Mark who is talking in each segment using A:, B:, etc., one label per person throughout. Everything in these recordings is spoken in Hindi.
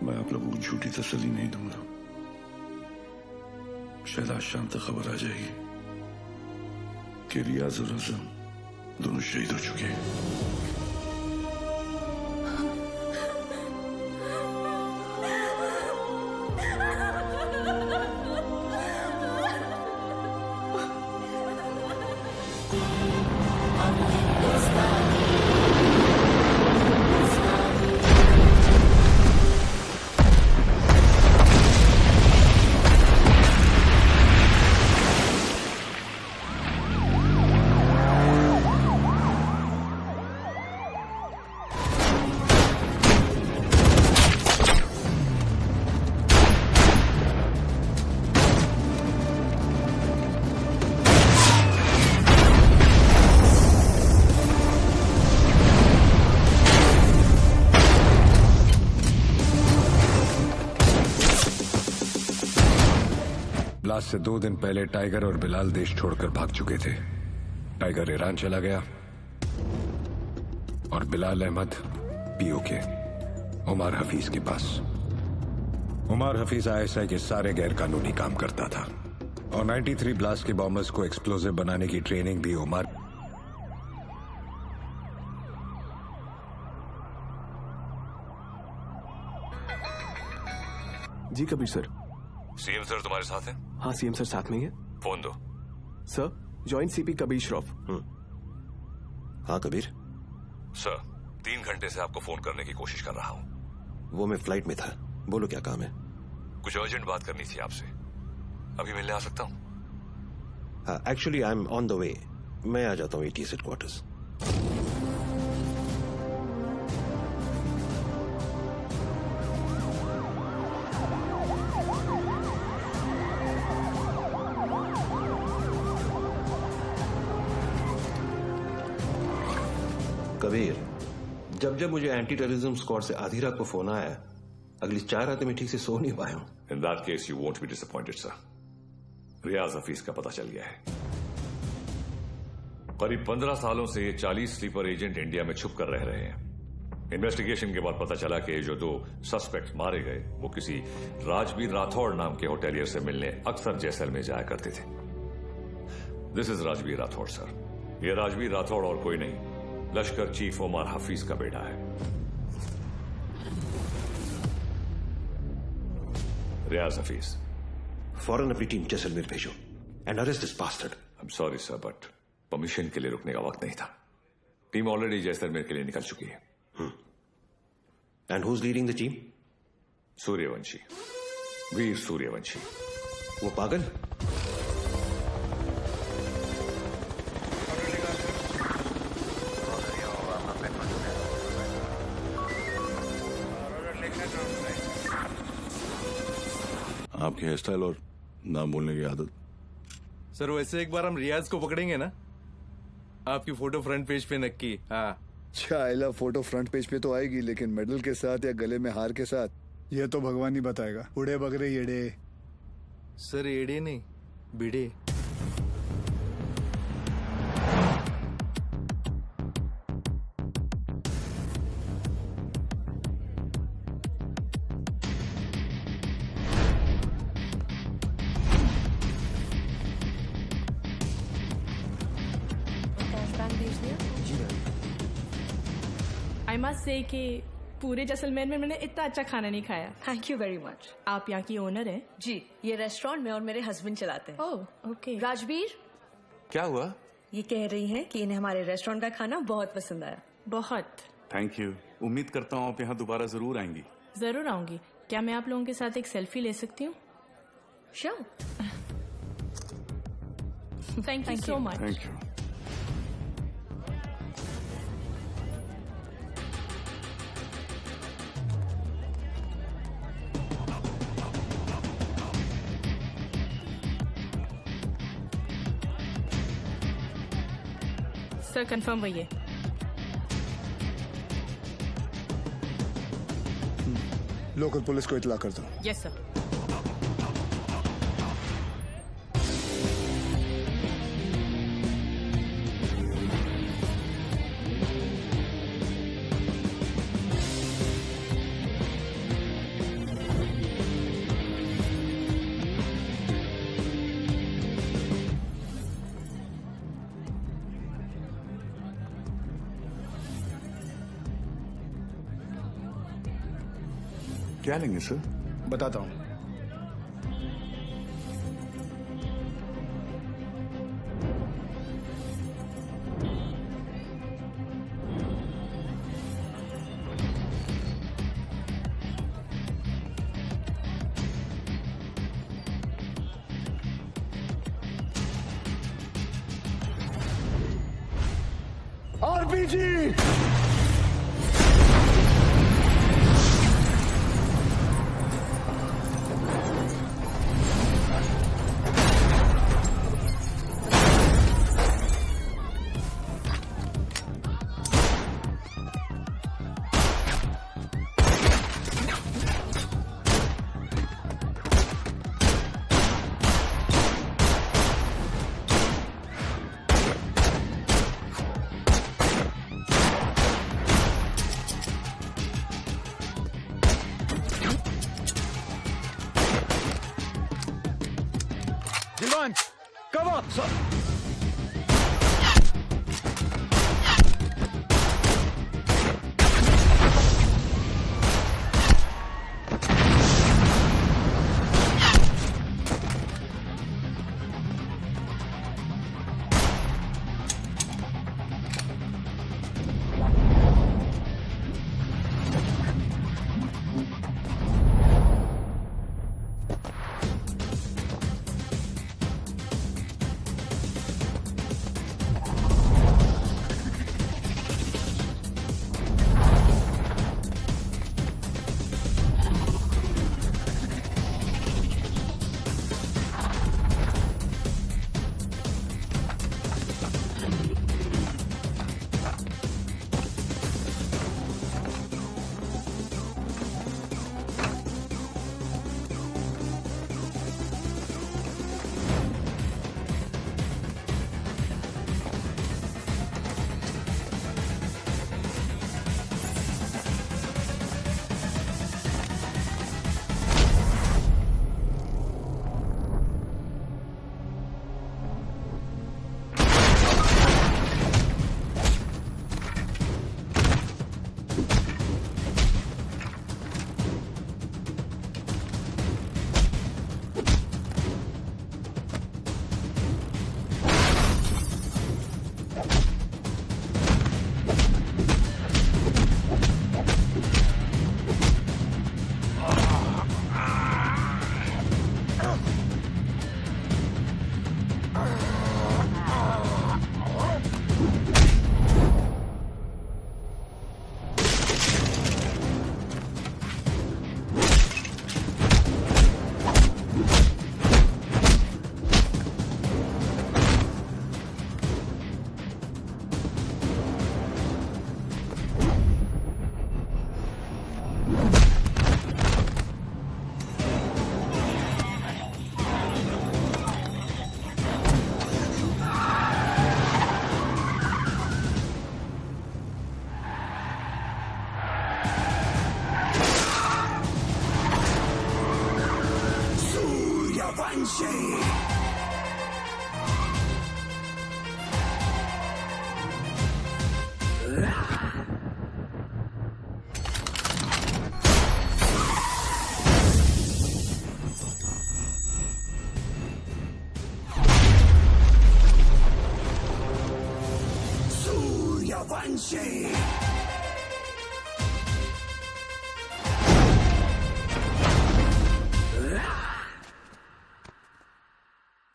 A: मैं आप लोगों को झूठी तसल्ली नहीं दूंगा। शायद आज शाम तक खबर आ जाएगी कि रियाज और हसन दोनों शहीद हो चुके हैं।
B: ब्लास्ट से 2 दिन पहले टाइगर और बिलाल देश छोड़कर भाग चुके थे। टाइगर ईरान चला गया और बिलाल अहमद पीओके उमर हफीज के पास। उमर हफीज आईएसआई के सारे गैर कानूनी काम करता था और 93 ब्लास्ट के बॉम्बर्स को एक्सप्लोजिव बनाने की ट्रेनिंग भी उमर।
C: जी कबीर सर।
B: सीएम सर तुम्हारे साथ हैं?
C: हाँ सीएम सर साथ में ही है।
B: फोन दो।
C: Sir joint CP Kabir Shroff.
D: हाँ कबीर।
B: सर 3 घंटे से आपको फोन करने की कोशिश कर रहा हूँ।
D: वो मैं फ्लाइट में था, बोलो क्या काम है?
B: कुछ अर्जेंट बात करनी थी आपसे, अभी मिलने आ सकता हूँ?
D: हाँ actually I am on the way, मैं आ जाता हूँ ATS हेडक्वार्टर्स। कबीर, जब जब मुझे एंटी टेररिज्म स्क्वाड से आधी रात को फोन आया, अगली 4 रातें मैं ठीक से सो नहीं पाया हूं।
B: In that case, you won't be disappointed, sir. रियाज हफीज का पता चल गया है। करीब 15 सालों से ये 40 स्लीपर एजेंट इंडिया में छुप कर रह रहे हैं। इन्वेस्टिगेशन के बाद पता चला कि जो 2 सस्पेक्ट मारे गए वो किसी राजवीर राठौड़ नाम के होटेलियर से मिलने अक्सर जैसलमेर जाया करते थे। This is Rajveer Rathore sir. ये राजवीर राठौड़ और कोई नहीं, लश्कर चीफ उमर हफीज का बेटा है। रियाज हफीज।
D: फौरन अपनी टीम जैसलमेर भेजो and arrest this bastard.
B: I am sorry sir, but permission के लिए रुकने का वक्त नहीं था। टीम ऑलरेडी जैसलमेर के लिए निकल चुकी है।
D: And who is leading the team?
B: Suryavanshi, Veer Suryavanshi.
D: वो पागल?
A: आपकी हेयर स्टाइल और नाम बोलने की आदत।
E: सर वैसे एक बार हम रियाज को पकड़ेंगे ना, आपकी फोटो फ्रंट पेज पे नक्की। हाँ
F: चाइला फोटो फ्रंट पेज पे तो आएगी, लेकिन मेडल के साथ या गले में हार के साथ ये तो भगवान ही बताएगा। उड़े बगरे येड़े।
E: सर एड़े नहीं, बिड़े।
G: आई मस्ट से कि पूरे जैसलमेर में मैंने इतना अच्छा खाना नहीं खाया।
H: Thank you very much.
G: आप यहाँ की ओनर हैं?
H: जी, ये रेस्टोरेंट में और मेरे हस्बैंड चलाते हैं।
G: Oh okay.
H: राजवीर,
E: क्या हुआ?
H: ये कह रही हैं कि इन्हें हमारे रेस्टोरेंट का खाना बहुत पसंद आया।
G: बहुत।
I: Thank you. उम्मीद करता हूँ आप यहाँ दोबारा जरूर आएंगी।
G: जरूर आऊंगी। क्या मैं आप लोगों के साथ एक सेल्फी ले सकती हूँ?
H: Sure.
G: Thank you so much.
I: Thank you.
G: Sir confirm वही है।
F: लोकल पुलिस को इतला कर दो।
G: Yes sir.
I: क्या लेंगे सर?
F: बताता हूँ। आरपीजी। Dilwan, cover!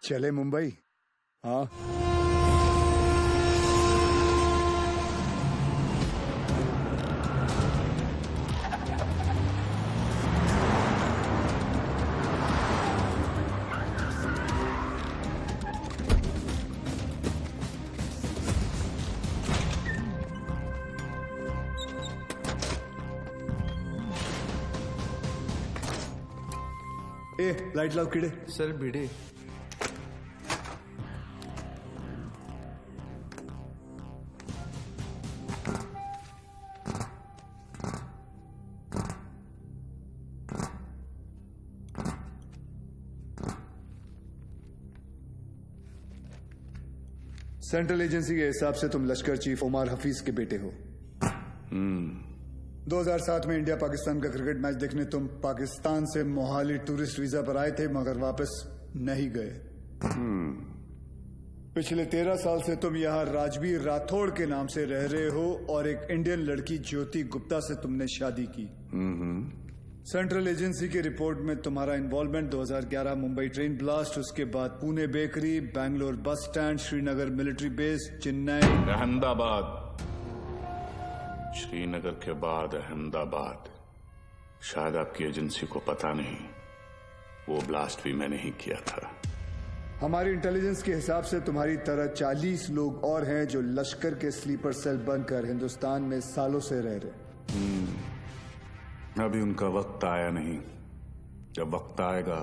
F: चले मुंबई। हाँ, ए लाइट लाओ कीड़े।
E: सर भिड़े। सेंट्रल एजेंसी के हिसाब से तुम लश्कर चीफ उमर हफीज के बेटे हो।
F: 2007 में इंडिया पाकिस्तान का क्रिकेट मैच देखने तुम पाकिस्तान से मोहाली टूरिस्ट वीजा पर आए थे, मगर वापस नहीं गए। पिछले 13 साल से तुम यहाँ राजवीर राठौड़ के नाम से रह रहे हो और एक इंडियन लड़की ज्योति गुप्ता से तुमने शादी की। सेंट्रल एजेंसी की रिपोर्ट में तुम्हारा इन्वॉल्वमेंट 2011 मुंबई ट्रेन ब्लास्ट, उसके बाद Pune bakery, Bangalore bus stand, Srinagar military base, Chennai,
I: Ahmedabad, Srinagar के बाद अहमदाबाद। शायद आपकी एजेंसी को पता नहीं, वो ब्लास्ट भी मैंने ही किया था।
F: हमारी इंटेलिजेंस के हिसाब से तुम्हारी तरह 40 लोग और हैं जो लश्कर के स्लीपर सेल बनकर हिंदुस्तान में सालों से रह रहे।
I: अभी उनका वक्त आया नहीं। जब वक्त आएगा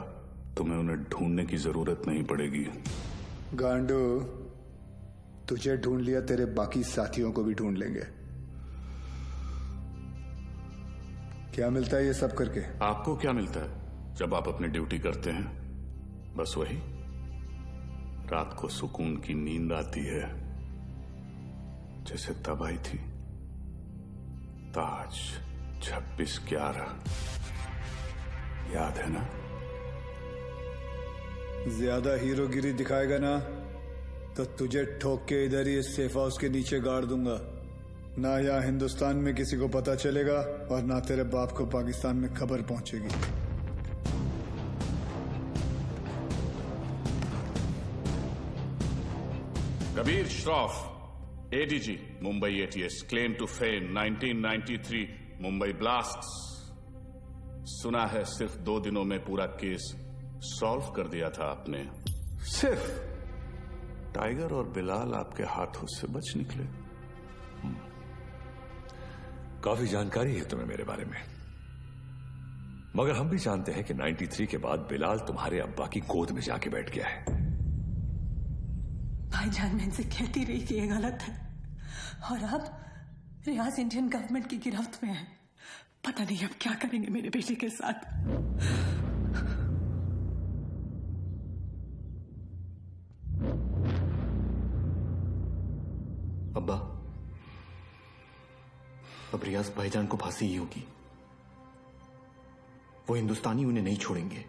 I: तुम्हें उन्हें ढूंढने की जरूरत नहीं पड़ेगी।
F: गांडू, तुझे ढूंढ लिया, तेरे बाकी साथियों को भी ढूंढ लेंगे। क्या मिलता है ये सब करके?
I: आपको क्या मिलता है जब आप अपनी ड्यूटी करते हैं? बस वही, रात को सुकून की नींद आती है, जैसे तब आई थी ताज 26/11, याद है ना?
F: ज्यादा हीरोगिरी दिखाएगा ना तो तुझे ठोक के इधर ही इस सेफ हाउस के नीचे गाड़ दूंगा। ना यहाँ हिंदुस्तान में किसी को पता चलेगा और ना तेरे बाप को पाकिस्तान में खबर पहुंचेगी।
I: Kabir Shroff, ADG, Mumbai ATS, claim to fame 1993 Mumbai blasts. सुना है सिर्फ 2 दिनों में पूरा केस सॉल्व कर दिया था आपने। सिर्फ टाइगर और बिलाल आपके हाथों से बच निकले।
B: काफी जानकारी है तुम्हें मेरे बारे में, मगर हम भी जानते हैं कि 93 के बाद बिलाल तुम्हारे अब्बा की गोद में जाके बैठ गया है।
H: भाईजान, मैं इनसे कहती रही कि ये गलत है, और अब रियाज इंडियन गवर्नमेंट की गिरफ्त में है। पता नहीं अब क्या करेंगे मेरे बेटे के साथ।
J: अब्बा, अब रियाज भाईजान को फांसी ही होगी। वो हिंदुस्तानी उन्हें नहीं छोड़ेंगे।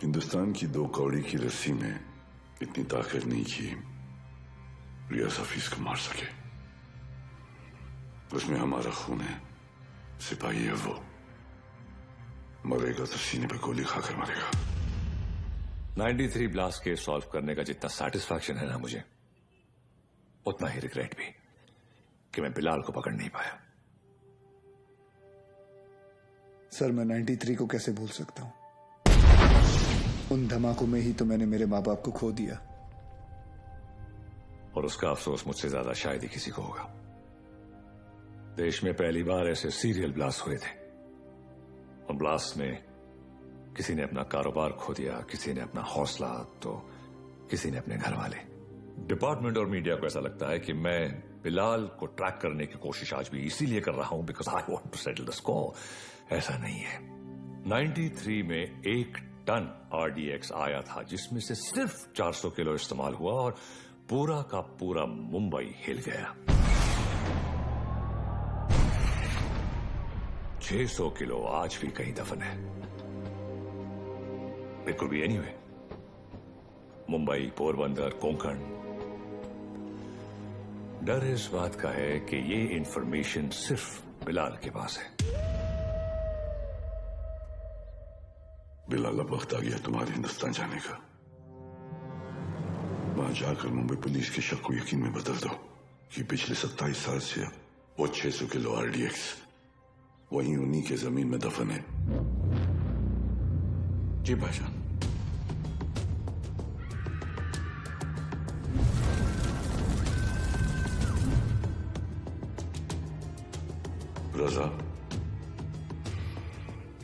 A: हिंदुस्तान की 2 कौड़ी की रस्सी में इतनी ताकत नहीं कि रियाज हफीज को मार सके। उसमें हमारा खून है, सिपाही है वो। मरेगा तो सीने पे गोली खाकर मरेगा।
B: 93 ब्लास्ट केस सॉल्व करने का जितना सेटिस्फैक्शन है ना मुझे, उतना ही रिग्रेट भी कि मैं बिलाल को पकड़ नहीं पाया।
F: सर, मैं 93 को कैसे भूल सकता हूं? उन धमाकों में ही तो मैंने मेरे माँ बाप को खो दिया।
B: और उसका अफसोस मुझसे ज्यादा शायद ही किसी को होगा। देश में पहली बार ऐसे सीरियल ब्लास्ट हुए थे, और ब्लास्ट में किसी ने अपना कारोबार खो दिया, किसी ने अपना हौसला, तो किसी ने अपने घर वाले। डिपार्टमेंट और मीडिया को ऐसा लगता है कि मैं बिलाल को ट्रैक करने की कोशिश आज भी इसीलिए कर रहा हूं because I want to settle the score. ऐसा नहीं है। 93 में 1 टन RDX आया था, जिसमें से सिर्फ 400 किलो इस्तेमाल हुआ और पूरा का पूरा मुंबई हिल गया। 600 किलो आज भी कहीं दफन है। It could be anyway, Mumbai, Porbandar, Konkan. डर इस बात का है कि ये इंफॉर्मेशन सिर्फ बिलाल के पास है।
A: बिलाल, अब वक्त आ गया तुम्हारे हिंदुस्तान जाने का। वहां जाकर मुंबई पुलिस के शक को यकीन में बदल दो कि पिछले 27 साल से वो 600 किलो RDX वहीं उन्हीं के जमीन में दफन है।
J: जी भाईजान।
A: रजा,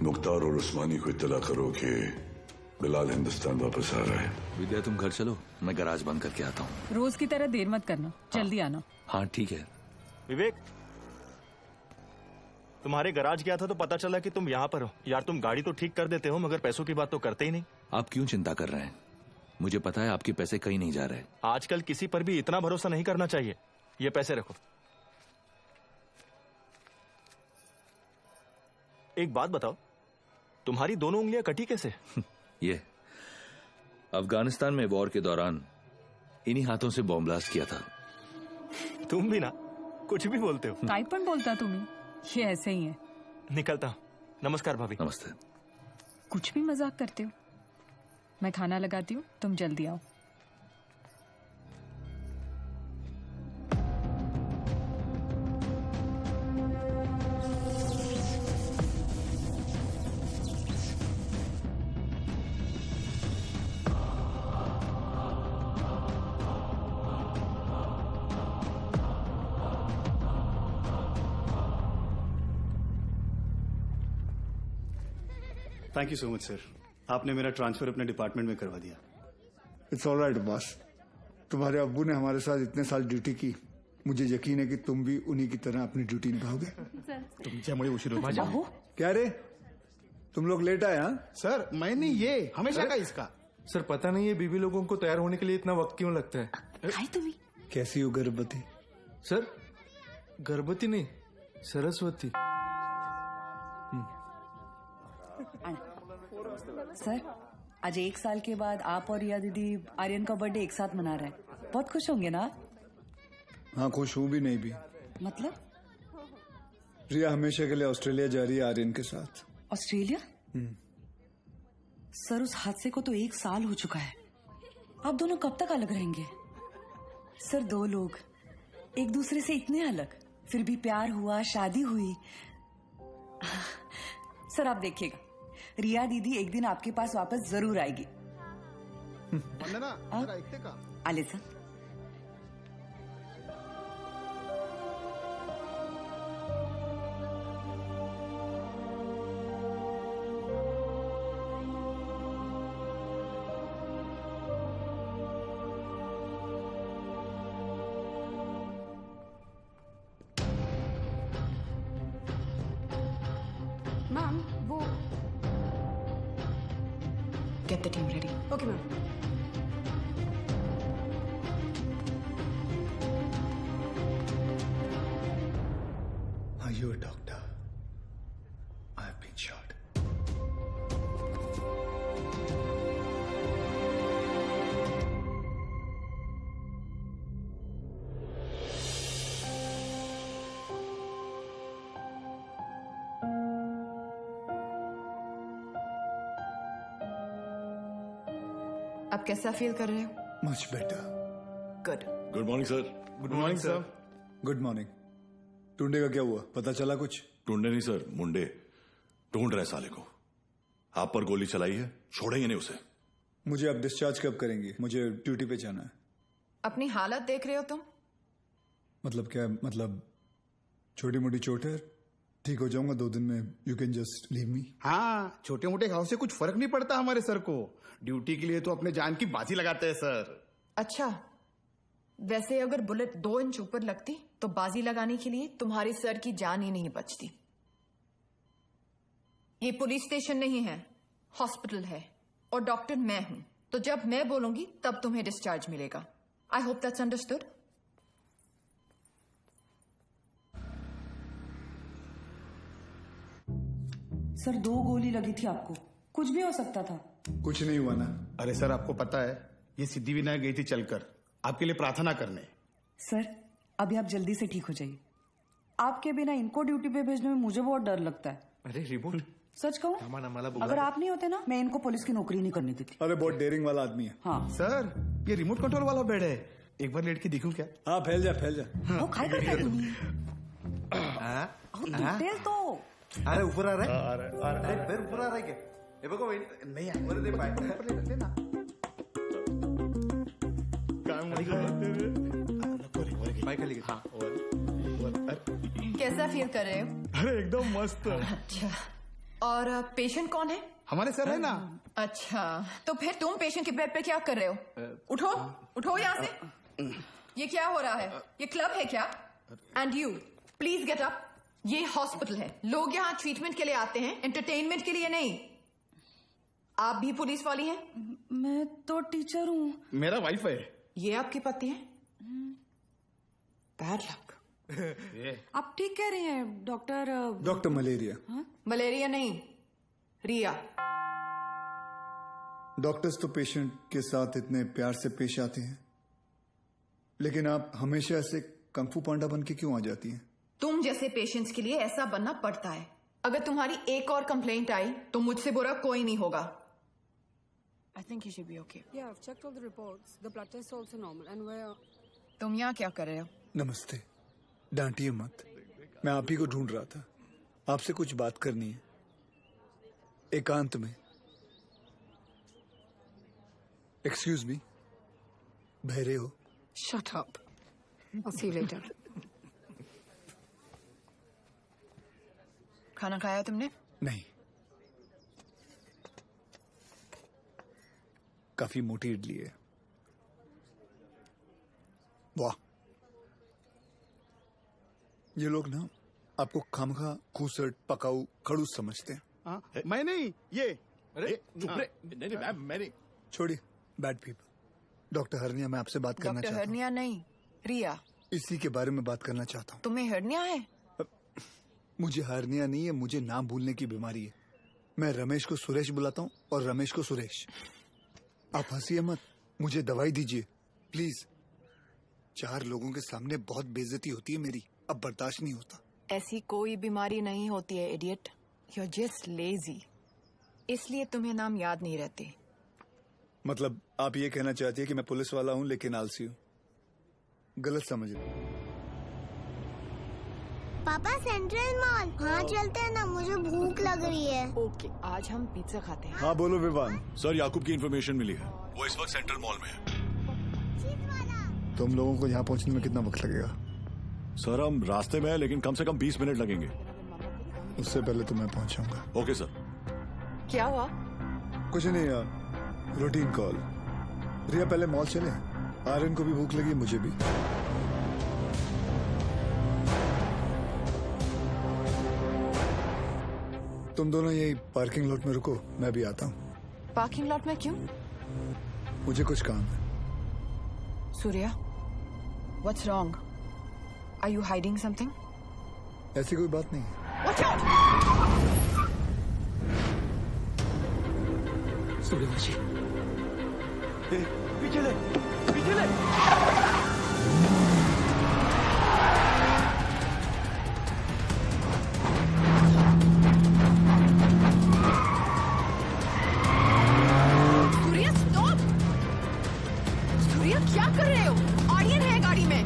A: मुख्तार और उस्मानी को इत्तला करो कि बिलाल हिंदुस्तान वापस आ रहा है।
K: विद्या, तुम घर चलो, मैं गैराज बंद करके आता हूँ।
L: रोज की तरह देर मत करना, जल्दी आना।
K: हाँ ठीक है।
M: विवेक, तुम्हारे गैराज गया था तो पता चला कि तुम यहाँ पर हो। यार, तुम गाड़ी तो ठीक कर देते हो मगर पैसों की बात तो करते ही नहीं।
K: आप क्यों चिंता कर रहे हैं? मुझे पता है आपके पैसे कहीं नहीं जा रहे।
M: आजकल किसी पर भी इतना भरोसा नहीं करना चाहिए। ये पैसे रखो। एक बात बताओ, तुम्हारी दोनों उंगलियां कटी कैसे?
K: ये अफगानिस्तान में वॉर के दौरान इन्हीं हाथों से बॉम्ब ब्लास्ट किया था।
M: तुम भी ना कुछ भी बोलते हो।
L: काय पण बोलता तुम्ही? ये ऐसे ही है।
M: निकलता हूं। नमस्कार भाभी।
K: नमस्ते।
L: कुछ भी मजाक करते हो। मैं खाना लगाती हूँ, तुम जल्दी आओ।
N: Thank you so much sir, आपने मेरा ट्रांसफर अपने डिपार्टमेंट में करवा दिया।
F: It's all right boss. तुम्हारे अब्बू ने हमारे साथ इतने साल ड्यूटी की, मुझे यकीन है कि तुम भी उन्हीं की तरह अपनी ड्यूटी निभाओगे।
N: तुमच्यामुळे उशीर होतो।
F: क्या रे, तुम लोग लेट आए? हाँ
N: सर, मैंने ये हमेशा का इसका।
E: सर पता नहीं है बीबी लोगों को तैयार होने के लिए इतना वक्त क्यों लगता है।
L: तुम्ही
F: कैसी हो गर्भवती?
E: सर गर्भवती नहीं, सरस्वती।
H: सर, आज 1 साल के बाद आप और रिया दीदी आर्यन का बर्थडे एक साथ मना रहे हैं। बहुत खुश होंगे ना?
F: हाँ खुश हूँ भी नहीं भी।
H: मतलब?
F: रिया हमेशा के लिए ऑस्ट्रेलिया जा रही है आर्यन के साथ।
H: ऑस्ट्रेलिया? सर, उस हादसे को तो 1 साल हो चुका है। आप दोनों कब तक अलग रहेंगे? सर, 2 लोग एक दूसरे से इतने अलग, फिर भी प्यार हुआ, शादी हुई। सर आप देखिएगा, रिया दीदी एक दिन आपके पास वापस जरूर आएगी। आले सर।
O: मैम वो
H: Get the team ready.
O: Okay ma'am.
F: Are you a doctor? I've been shot.
O: आप कैसा फील कर रहे हो?
F: Much better.
O: Good.
A: Good morning sir.
F: Good morning sir. Good morning. टूंडे का क्या हुआ, पता चला कुछ?
A: टूंडे नहीं सर, मुंडे ढूंढ रहे साले को। आप पर गोली चलाई है, छोड़ेंगे नहीं उसे।
F: मुझे अब डिस्चार्ज कब करेंगे? मुझे ड्यूटी पे जाना है।
O: अपनी हालत देख रहे हो तुम?
F: मतलब क्या? मतलब छोटी मोटी चोट है, ठीक हो जाऊंगा 2 दिन में। You can just leave me.
N: हाँ, छोटे मोटे घाव से कुछ फर्क नहीं पड़ता हमारे सर को। ड्यूटी के लिए तो अपने जान की बाजी लगाते हैं सर।
O: अच्छा, वैसे अगर बुलेट 2 इंच ऊपर लगती तो बाजी लगाने के लिए तुम्हारे सर की जान ही नहीं बचती। ये पुलिस स्टेशन नहीं है, हॉस्पिटल है, और डॉक्टर मैं हूं, तो जब मैं बोलूंगी तब तुम्हें डिस्चार्ज मिलेगा। I hope that's understood.
H: Sir 2 गोली लगी थी आपको, कुछ भी हो सकता था।
F: कुछ नहीं हुआ ना?
N: अरे सर, आपको पता है ये सिद्धिविनायक गई थी चलकर आपके लिए प्रार्थना करने।
H: सर अभी आप जल्दी से ठीक हो जाइए। आपके बिना इनको ड्यूटी पे भेजने में मुझे बहुत डर लगता है।
E: अरे रिमोट
H: सच कहूँ, अगर आप नहीं होते ना, मैं इनको पुलिस की नौकरी नहीं करनी देती।
F: अरे बहुत डेयरिंग वाला आदमी है।
H: हाँ
N: सर, ये रिमोट कंट्रोल वाला बेड है, एक बार लेट के देखूं क्या?
F: हाँ फैल जा फैल जा।
H: वो काय करता है तुम्ही? डिटेल तो
N: अरे ऊपर आ रहा है। अरे फिर ऊपर आ रहा है क्या? ये बघो नहीं आहे, वर दे पाय ले ना। काय नको रे, वर पाय खाली घे। हाँ
O: कैसा फील कर रहे हो?
N: अरे एकदम मस्त।
O: अच्छा, और पेशेंट कौन है?
N: हमारे सर है ना।
O: अच्छा, तो फिर तुम पेशेंट के बेड पे क्या कर रहे हो? उठो उठो यहाँ से। ये क्या हो रहा है? ये क्लब है क्या? And you please get up. ये हॉस्पिटल है, लोग यहाँ ट्रीटमेंट के लिए आते हैं, एंटरटेनमेंट के लिए नहीं। आप भी पुलिस वाली हैं?
H: मैं तो टीचर हूँ।
N: मेरा वाइफ है।
O: ये आपके पति हैं? Bad luck.
H: आप ठीक कह रहे हैं डॉक्टर।
F: Doctor malaria.
H: हाँ?
O: मलेरिया नहीं, रिया।
F: डॉक्टर्स तो पेशेंट के साथ इतने प्यार से पेश आते हैं, लेकिन आप हमेशा ऐसे कंफू पांडा बन के क्यों आ जाती हैं?
O: तुम जैसे पेशेंट्स के लिए ऐसा बनना पड़ता है। अगर तुम्हारी एक और कंप्लेंट आई तो मुझसे बुरा कोई नहीं होगा।
P: I think he should be okay. Yeah, I've checked all the reports. The blood test is also normal, and we're.
O: तुम यहाँ क्या कर रहे हो?
F: नमस्ते, डांटिए मत, मैं आप ही को ढूंढ रहा था। आपसे कुछ बात करनी है, एकांत में। एक्सक्यूज मी, बहरे हो?
P: Shut up. I'll see you later.
O: खाना खाया तुमने?
F: नहीं, काफी मोटी इडली है। वाह, ये लोग ना आपको खामखा खूसट पकाऊ खड़ूस समझते हैं।
N: मैं नहीं, ये मैं नहीं।
F: छोड़िए, बैड पीपल। डॉक्टर हरनिया, मैं आपसे बात करना
O: डॉक्टर
F: चाहता हूँ।
O: हरनिया नहीं, रिया।
F: इसी के बारे में बात करना चाहता हूँ।
O: तुम्हें हरनिया है?
F: मुझे हरनिया नहीं है, मुझे नाम भूलने की बीमारी है। मैं रमेश को सुरेश बुलाता हूँ और रमेश को सुरेश। आप हंसिए मत, मुझे दवाई दीजिए प्लीज। 4 लोगों के सामने बहुत बेइज्जती होती है मेरी, अब बर्दाश्त नहीं होता।
O: ऐसी कोई बीमारी नहीं होती है idiot, you are just lazy, इसलिए तुम्हें नाम याद नहीं रहते।
F: मतलब आप ये कहना चाहती है कि मैं पुलिस वाला हूँ लेकिन आलसी हूँ? गलत समझ रहे।
Q: पापा सेंट्रल मॉल, हाँ चलते हैं ना, मुझे भूख लग रही है।
O: ओके, आज हम पिज्जा खाते हैं।
F: हाँ बोलो विवान।
R: सर, याकूब की इन्फॉर्मेशन मिली है, वो इस वक्त सेंट्रल मॉल में है।
F: तुम लोगों को यहाँ पहुँचने में कितना वक्त लगेगा?
R: सर, हम रास्ते में हैं, लेकिन कम से कम 20 मिनट लगेंगे।
F: उससे पहले तो मैं पहुँचाऊंगा।
R: Okay sir.
O: क्या हुआ?
F: कुछ नहीं यार, रूटीन कॉल। रिया, पहले मॉल चले, आर्यन को भी भूख लगी, मुझे भी। तुम दोनों यही पार्किंग लॉट में रुको, मैं भी आता हूँ।
O: पार्किंग लॉट में क्यों?
F: मुझे कुछ काम है।
O: Surya, what's wrong? Are you hiding something?
F: ऐसी कोई बात नहीं है।
O: Watch out!
N: सूर्यवंशी, पीछे ले, पीछे ले।
O: सूर्या, स्टॉप! सूर्या, क्या कर रहे हो? ऑडियन है गाड़ी में।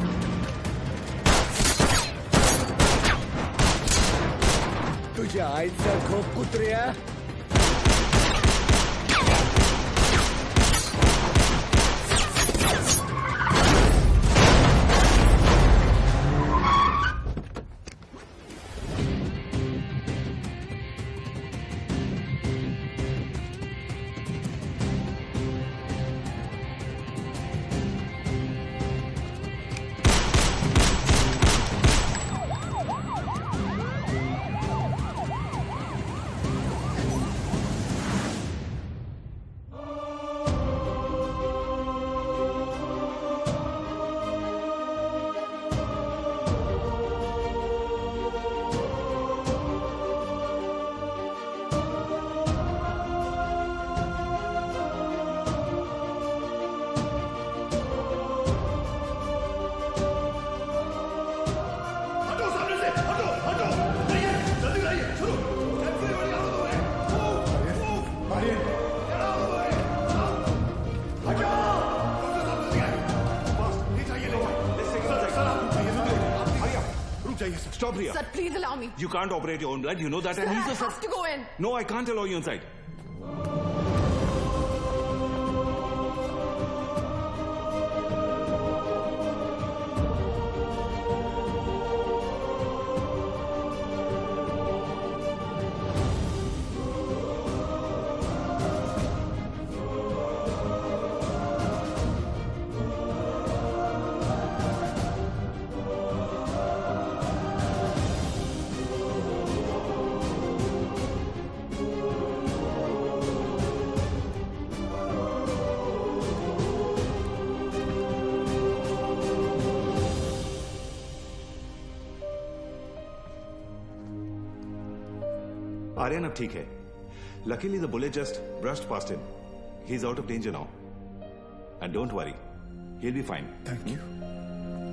N: तुझे आईचा खोप कुत्र्या।
R: Stop, Riya.
O: Sir, please allow me.
R: You can't operate your own blood. You know that.
O: Sir,
R: and he's
O: I
R: a
O: have to go in.
R: No, I can't allow you inside.
N: Aryan अब ठीक है. Luckily the bullet just brushed past him. He's out of danger now. And don't worry, he'll be fine.
F: Thank you.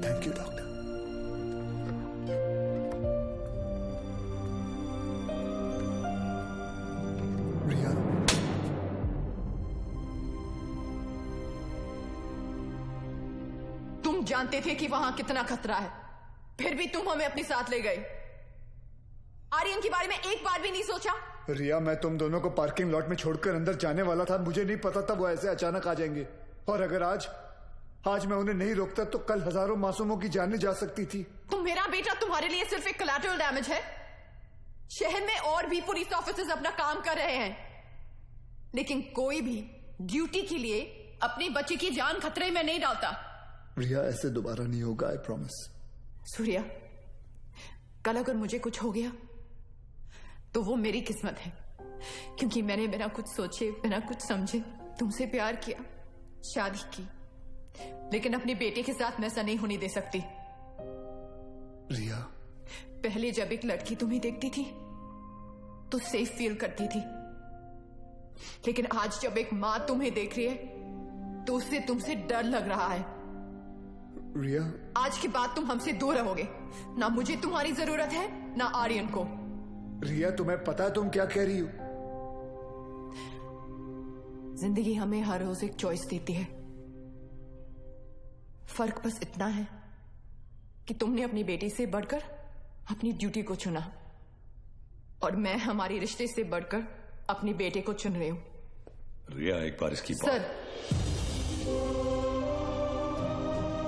F: Thank you, doctor. रिया,
O: तुम जानते थे कि वहां कितना खतरा है, फिर भी तुम हमें अपने साथ ले गए. आर्यन के बारे में एक बार भी नहीं सोचा?
F: रिया, मैं तुम दोनों को पार्किंग लॉट में छोड़कर अंदर जाने वाला था. मुझे नहीं पता था वो ऐसे अचानक आ जाएंगे. और अगर आज मैं उन्हें नहीं रोकता तो कल हजारों मासूमों की जानें जा सकती थी.
O: तो मेरा बेटा तुम्हारे लिए सिर्फ एक कोलैटरल डैमेज है. शहर में और भी पुलिस ऑफिसर्स अपना काम कर रहे हैं, लेकिन कोई भी ड्यूटी के लिए अपने बच्चे की जान खतरे में नहीं डालता.
F: रिया, ऐसे दोबारा नहीं होगा, आई प्रॉमिस.
O: सूर्या, कल अगर मुझे कुछ हो गया तो वो मेरी किस्मत है, क्योंकि मैंने बिना कुछ सोचे, बिना कुछ समझे तुमसे प्यार किया, शादी की. लेकिन अपने बेटे के साथ मैं ऐसा नहीं होने दे सकती.
F: रिया,
O: पहले जब एक लड़की तुम्हें देखती थी तो सेफ फील करती थी, लेकिन आज जब एक मां तुम्हें देख रही है तो उससे तुमसे डर लग रहा है.
F: रिया,
O: आज के बाद तुम हमसे दूर रहोगे. ना मुझे तुम्हारी जरूरत है, ना आर्यन को.
F: रिया, तुम्हें पता है तुम क्या कह रही हो?
O: जिंदगी हमें हर रोज एक चॉइस देती है. फर्क बस इतना है कि तुमने अपनी बेटी से बढ़कर अपनी ड्यूटी को चुना, और मैं हमारे रिश्ते से बढ़कर अपने बेटे को चुन रही हूं.
B: रिया, एक बार इसकी बात.
O: सर,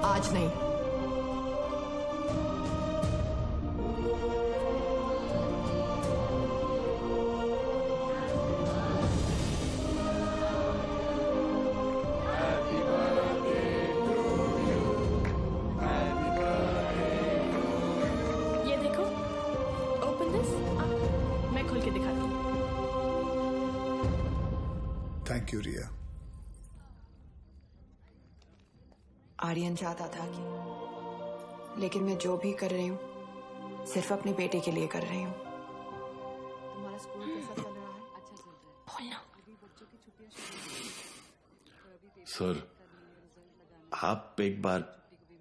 O: आज नहीं.
G: ये देखो, ओपन दिस. मैं खोल के दिखाती हूँ.
F: थैंक यू रिया.
O: आर्यन चाहता था कि, लेकिन मैं जो भी कर रही हूँ सिर्फ अपने बेटे के लिए कर रही हूँ. तुम्हारा स्कूल कैसा चल रहा है? अच्छा चल रहा है. बोलना.
R: सर, आप एक बार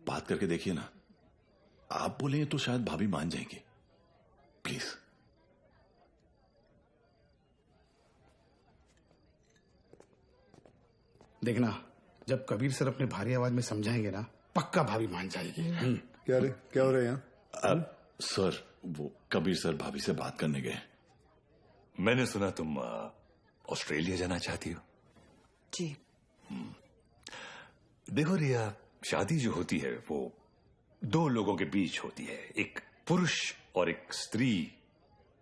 R: बात करके देखिए ना. आप बोलेंगे तो शायद भाभी मान जाएंगे. प्लीज.
S: देखना, जब कबीर सर अपने भारी आवाज में समझाएंगे ना, पक्का भाभी मान जाएगी.
F: क्या रे, क्या हो रहा है यहाँ?
R: सर, वो कबीर सर भाभी से बात करने गए.
B: मैंने सुना तुम ऑस्ट्रेलिया जाना चाहती हो.
O: जी.
B: देखो रिया, शादी जो होती है वो दो लोगों के बीच होती है, एक पुरुष और एक स्त्री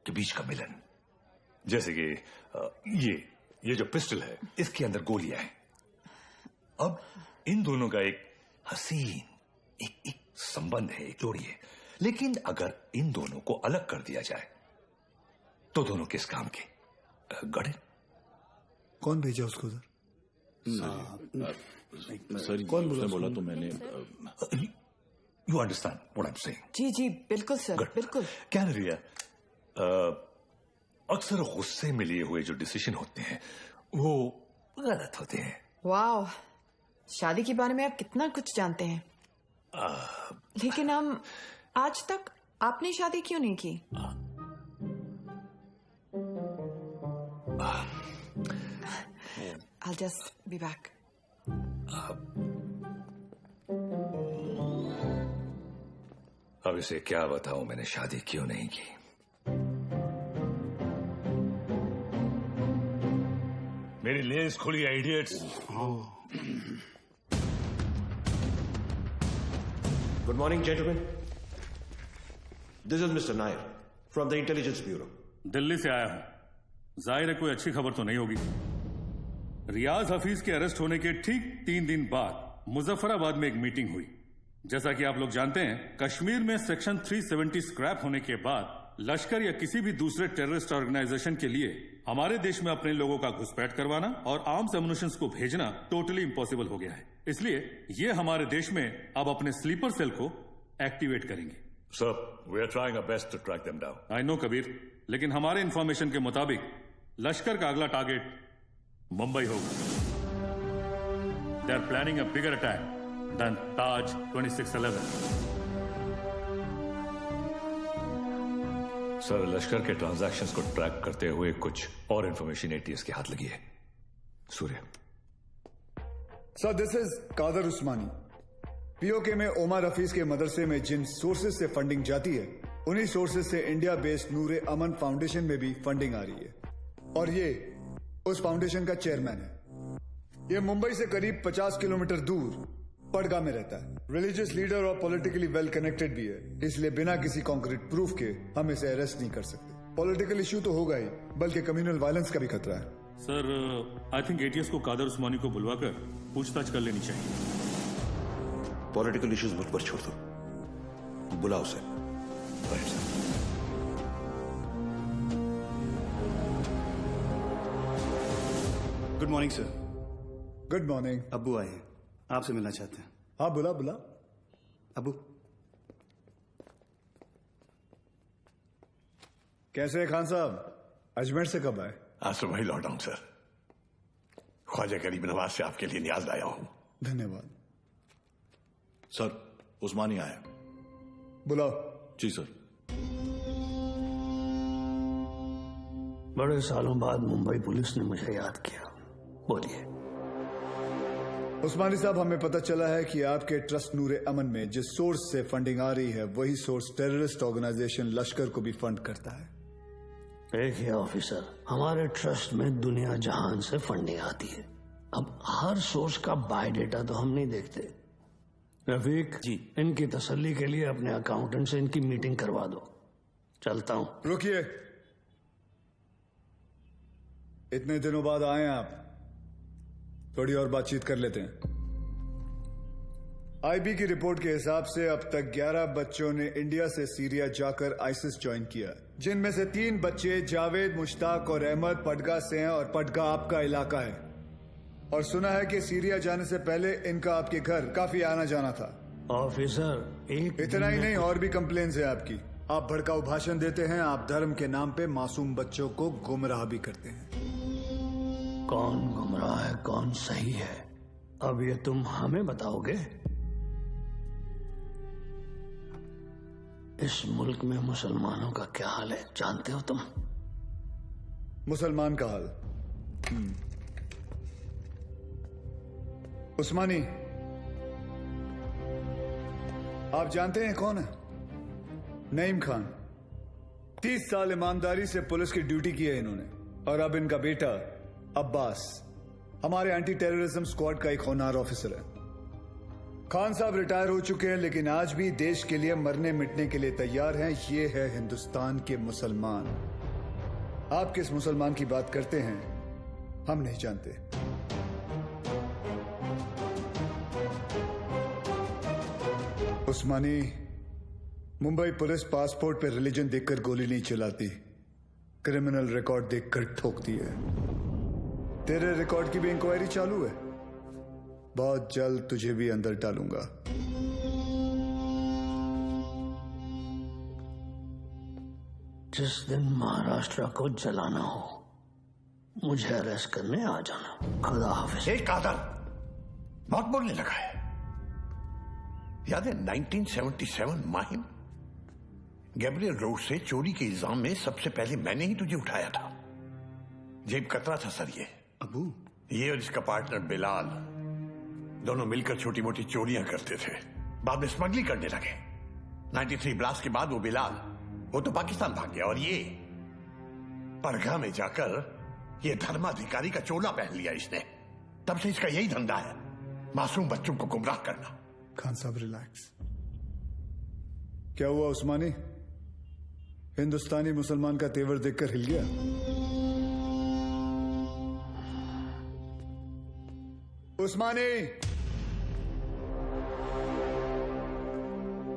B: के बीच का मिलन. जैसे कि ये जो पिस्टल है, इसके अंदर गोलियां हैं. अब इन दोनों का एक हसीन एक संबंध है, एक जोड़ी है. लेकिन अगर इन दोनों को अलग कर दिया जाए तो दोनों किस काम के? गड़े.
F: कौन भेजा उसको उधर?
R: सर, कौन बोला तो मैंने.
B: You understand what I am saying?
O: जी जी बिल्कुल सर, बिल्कुल.
B: क्या रिया, अक्सर गुस्से में लिए हुए जो डिसीजन होते हैं वो गलत होते हैं.
O: वाह, शादी के बारे में आप कितना कुछ जानते हैं. लेकिन हम आज तक आपने शादी क्यों नहीं की? I'll just be back.
B: अब इसे क्या बताऊं मैंने शादी क्यों नहीं की. मेरी लेंस खुली है, idiots.
D: Good morning, gentlemen. This is Mr. Nair from the Intelligence Bureau.
T: Delhi से आया हूं. जाहिर है कोई अच्छी खबर तो नहीं होगी. रियाज हफीज के अरेस्ट होने के ठीक 3 दिन बाद मुजफ्फराबाद में एक मीटिंग हुई. जैसा कि आप लोग जानते हैं, कश्मीर में सेक्शन 370 स्क्रैप होने के बाद लश्कर या किसी भी दूसरे टेररिस्ट ऑर्गेनाइजेशन के लिए हमारे देश में अपने लोगों का घुसपैठ करवाना और आर्म्स एमुनिशंस को भेजना टोटली इम्पॉसिबल हो गया है. इसलिए ये हमारे देश में अब अपने स्लीपर सेल को एक्टिवेट करेंगे.
B: Sir, we are trying our best to track them down.
T: I know Kabir, लेकिन हमारे इंफॉर्मेशन के मुताबिक लश्कर का अगला टारगेट मुंबई होगा। They are planning a bigger attack than Taj 2611।
B: Sir, Lashkar के ट्रांजैक्शंस को ट्रैक करते हुए कुछ और इंफॉर्मेशन एटीएस के हाथ लगी है। Surya.
F: Sir, this is Qadar Usmani. POK में ओमर हफीज के मदरसे में जिन सोर्सेज से फंडिंग जाती है, उन्हीं सोर्सेज से इंडिया बेस्ड नूरे अमन फाउंडेशन में भी फंडिंग आ रही है, और ये उस फाउंडेशन का चेयरमैन है। ये मुंबई से करीब 50 किलोमीटर दूर पडगा में रहता है। रिलीजियस लीडर और पॉलिटिकली वेल कनेक्टेड भी है, इसलिए बिना किसी कॉन्क्रीट प्रूफ के हम इसे अरेस्ट नहीं कर सकते। पॉलिटिकल इश्यू तो होगा ही, बल्कि कम्युनल वायलेंस का भी खतरा है।
T: सर, आई थिंक एटीएस को कादर उस्मानी को बुलवाकर पूछताछ कर लेनी चाहिए।
D: पॉलिटिकल इश्यूज मुझ पर छोड़ दो, बुलाओ उसे।
F: Good morning sir. Good morning.
U: अब्बू आए हैं, आपसे मिलना चाहते हैं।
F: हाँ, बुला बुला।
U: अब्बू
F: कैसे है खान साहब? अजमेर से कब आए?
A: आज सुबह ही लौटा हूं सर। ख्वाजा गरीब नवाज से आपके लिए न्याज लाया हूं।
F: धन्यवाद
R: सर। उस्मानी आया।
F: बुलाओ।
R: जी सर।
U: बड़े सालों बाद मुंबई पुलिस ने मुझे याद किया। बोलिए।
F: उस्मानी साहब, हमें पता चला है कि आपके ट्रस्ट नूरे अमन में जिस सोर्स से फंडिंग आ रही है, वही सोर्स टेररिस्ट ऑर्गेनाइजेशन लश्कर को भी फंड करता है।
U: देखिए ऑफिसर, हमारे ट्रस्ट में दुनिया जहान से फंडिंग आती है। अब हर सोर्स का बायोडेटा तो हम नहीं देखते। रफीक जी, इनकी तसल्ली के लिए अपने अकाउंटेंट से इनकी मीटिंग करवा दो। चलता हूं।
F: रुकिए, इतने दिनों बाद आए हैं आप, थोड़ी और बातचीत कर लेते हैं। आईबी की रिपोर्ट के हिसाब से अब तक 11 बच्चों ने इंडिया से सीरिया जाकर आईसिस ज्वाइन किया, जिनमें से 3 बच्चे जावेद, मुश्ताक और अहमद पडगा से हैं, और पडगा आपका इलाका है। और सुना है कि सीरिया जाने से पहले इनका आपके घर काफी आना जाना था।
U: ऑफिसर,
F: इतना ही नहीं, और भी कंप्लेन्स है आपकी। आप भड़काऊ भाषण देते हैं, आप धर्म के नाम पे मासूम बच्चों को गुमराह भी करते हैं।
U: कौन गुमराह है, कौन सही है, अब ये तुम हमें बताओगे? इस मुल्क में मुसलमानों का क्या हाल है जानते हो तुम?
F: मुसलमान का हाल? उस्मानी, आप जानते हैं कौन है? नईम खान। 30 साल ईमानदारी से पुलिस की ड्यूटी की है इन्होंने, और अब इनका बेटा अब्बास हमारे एंटी टेररिज्म स्क्वाड का एक होनहार ऑफिसर है। खान साहब रिटायर हो चुके हैं, लेकिन आज भी देश के लिए मरने मिटने के लिए तैयार हैं। ये है हिंदुस्तान के मुसलमान। आप किस मुसलमान की बात करते हैं हम नहीं जानते। उस्मानी, मुंबई पुलिस पासपोर्ट पे रिलीजन देखकर गोली नहीं चलाती, क्रिमिनल रिकॉर्ड देखकर ठोकती है। तेरे रिकॉर्ड की भी इंक्वायरी चालू है, बहुत जल्द तुझे भी अंदर डालूंगा।
U: जिस दिन महाराष्ट्र को जलाना हो, मुझे अरेस्ट करने आ जाना। खुदा हाफिज।
A: एक कादर बहुत बोलने लगा है। याद है 1977 माहिम? गैब्रियल रोड से चोरी के इल्जाम में सबसे पहले मैंने ही तुझे उठाया था। जेब कतरा था सर ये।
U: अबू,
A: ये और इसका पार्टनर बिलाल दोनों मिलकर छोटी मोटी चोरियां करते थे, बाद में स्मगलिंग करने लगे। 93 ब्लास्ट के बाद वो बिलाल, वो तो पाकिस्तान भाग गया, और ये पड़गा में जाकर ये धर्माधिकारी का चोला पहन लिया इसने। तब से इसका यही धंधा है, मासूम बच्चों को गुमराह करना।
F: खान साहब रिलैक्स। क्या हुआ उस्मानी? हिंदुस्तानी मुसलमान का तेवर देखकर हिल गया? उस्मानी,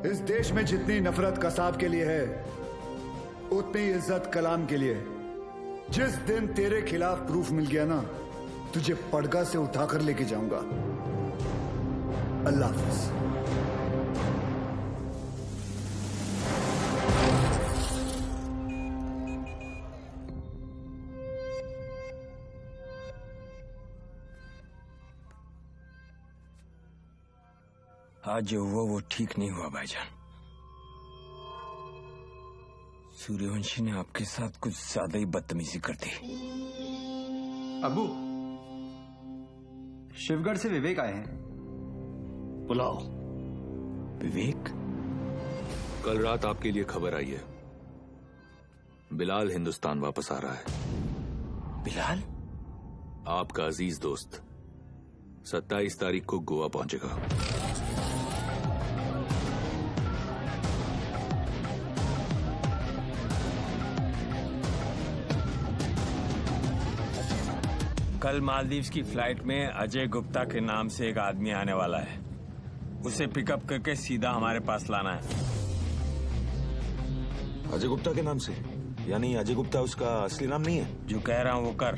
F: इस देश में जितनी नफरत कसाब के लिए है, उतनी इज्जत कलाम के लिए। जिस दिन तेरे खिलाफ प्रूफ मिल गया ना, तुझे पड़गा से उठाकर लेके जाऊंगा। अल्लाह हाफिज।
C: आज जो हुआ वो ठीक नहीं हुआ भाईजान। सूर्यवंशी ने आपके साथ कुछ ज्यादा ही बदतमीजी कर दी।
V: अबू, शिवगढ़ से विवेक आए हैं।
U: बुलाओ।
C: विवेक?
K: कल रात आपके लिए खबर आई है, बिलाल हिंदुस्तान वापस आ रहा है।
C: बिलाल?
K: आपका अजीज दोस्त 27 तारीख को गोवा पहुंचेगा।
C: कल मालदीव्स की फ्लाइट में अजय गुप्ता के नाम से एक आदमी आने वाला है। उसे पिकअप करके सीधा हमारे पास लाना है।
N: अजय गुप्ता के नाम से? यानी अजय गुप्ता उसका असली नाम नहीं है?
C: जो कह रहा हूं वो कर।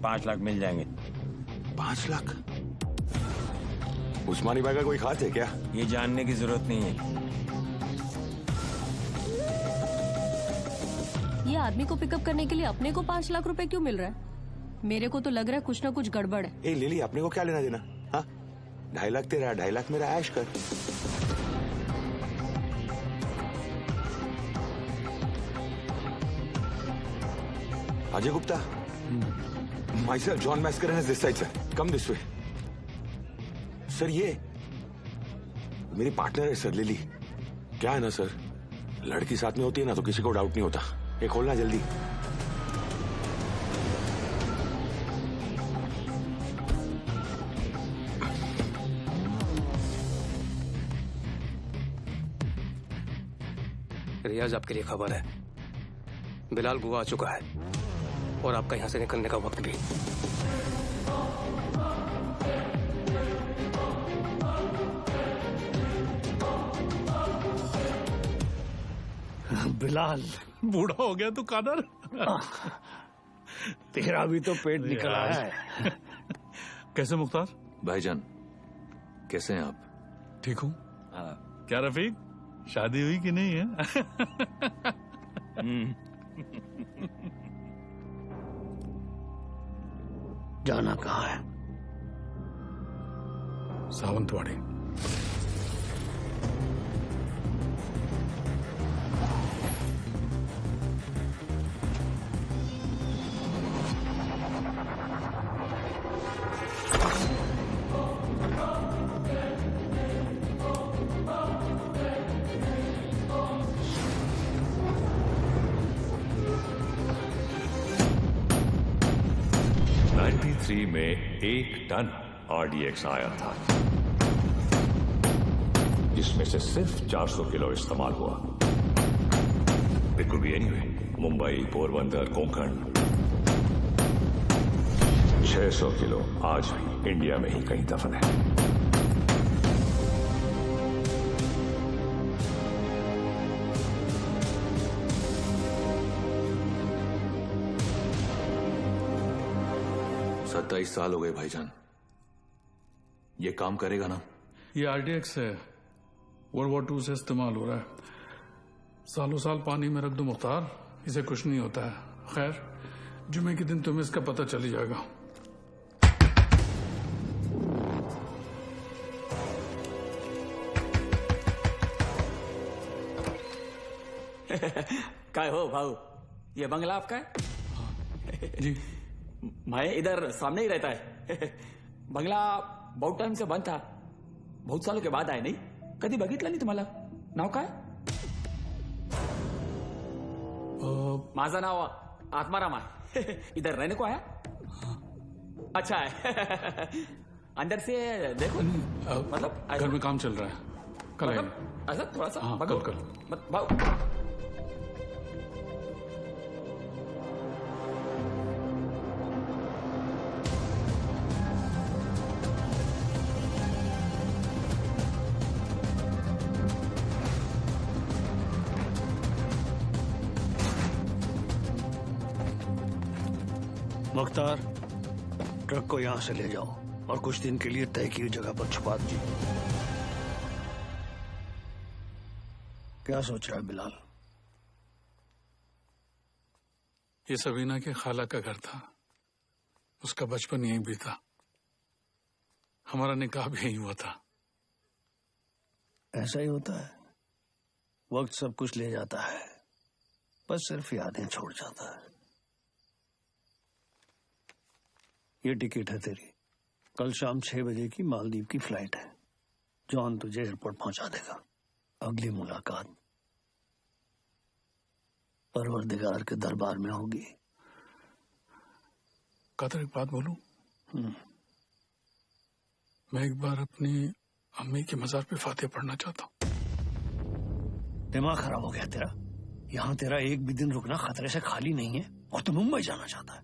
C: 5 लाख मिल जाएंगे।
N: 5 लाख? उस्मानी भाई का कोई खास है क्या?
C: ये जानने की जरूरत नहीं है।
W: ये आदमी को पिकअप करने के लिए अपने को 5 लाख रुपए क्यों मिल रहा है? मेरे को तो लग रहा है कुछ ना कुछ गड़बड़ है।
N: ए लिली, अपने को क्या लेना देना? हाँ, 2.5 लाख तेरा, 2.5 लाख मेरा, ऐश कर। Ajay Gupta, myself, John Mascarenhas is this side, sir. Come this way. Sir ये मेरी पार्टनर है सर, लिली। क्या है ना सर, लड़की साथ में होती है ना तो किसी को डाउट नहीं होता। ये खोलना जल्दी।
X: रियाज, आपके लिए खबर है, बिलाल गोवा आ चुका है और आपका यहां से निकलने का वक्त भी।
U: बिलाल
T: बूढ़ा हो गया तू कादर।
U: तेरा भी तो पेट निकल आया है।
T: कैसे मुख्तार?
K: भाईजान कैसे हैं आप?
T: ठीक हूँ। क्या रफीक, शादी हुई कि नहीं है?
U: जाना कहाँ है?
T: सावंतवाड़ी।
B: में 1 टन RDX आया था, जिसमें से सिर्फ 400 किलो इस्तेमाल हुआ। It could be anyway, Mumbai, Porbandar, Konkan. 600 kilo आज भी इंडिया में ही कहीं दफन है।
K: सत्ताईस साल हो गए भाईजान। ये काम करेगा ना?
T: ये RDX है, World War II से इस्तेमाल हो रहा है। सालों साल पानी में रख दो मुख्तार, इसे कुछ नहीं होता है। खैर, जुमे के दिन तुम्हें इसका पता चल ही जाएगा।
Y: काय हो भाऊ, ये बंगला आपका है?
T: जी।
Y: मैं इधर सामने ही रहता है। बंगला बहुत टाइम से बंद था, बहुत सालों के बाद आए। नाही कधी बघितलं नाही तुम्हाला? नाव काय? माझं नाव आत्माराम आहे। इधर रहने को आया? अच्छा है। अंदर से देखो। मतलब
T: घर में काम चल रहा है, कल आएंगे।
Y: ऐसा थोड़ा सा।
T: हाँ, कल।
Y: भाऊ
U: मुख्तार, ट्रक को यहां से ले जाओ और कुछ दिन के लिए तय की जगह पर छुपा दीजिए। क्या सोच रहा है बिलाल?
T: ये सबीना के खाला का घर था, उसका बचपन यहीं बीता। हमारा निकाह भी यहीं हुआ था।
U: ऐसा ही होता है, वक्त सब कुछ ले जाता है, बस सिर्फ यादें छोड़ जाता है। ये टिकट है तेरी, कल शाम 6 बजे की मालदीव की फ्लाइट है। जॉन तुझे एयरपोर्ट पहुंचा देगा। अगली मुलाकात परवरदिगार के दरबार में होगी।
E: कादर, एक बात बोलूं? मैं एक बार अपनी अम्मी के मजार पे फातिहा पढ़ना चाहता हूँ।
U: दिमाग खराब हो गया तेरा? यहाँ तेरा एक भी दिन रुकना खतरे से खाली नहीं है और तू मुंबई जाना चाहता है।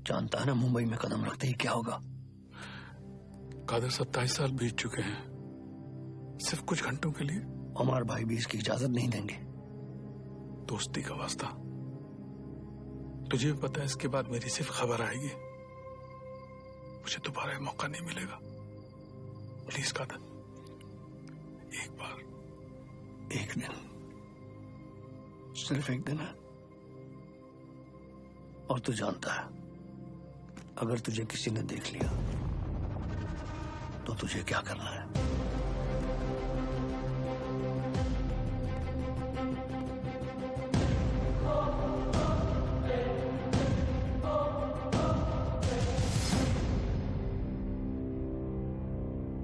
U: जानता है ना मुंबई में कदम रखते ही क्या होगा?
E: कादर, 27 साल बीत चुके हैं, सिर्फ कुछ घंटों के लिए।
U: उमर भाई भी इसकी इजाजत नहीं देंगे।
E: दोस्ती का वास्ता, तुझे भी पता है इसके बाद मेरी सिर्फ खबर आएगी, मुझे दोबारा मौका नहीं मिलेगा। प्लीज कादर, एक बार,
U: एक दिन, सिर्फ एक दिन है। और तू जानता है, अगर तुझे किसी ने देख लिया तो तुझे क्या करना है?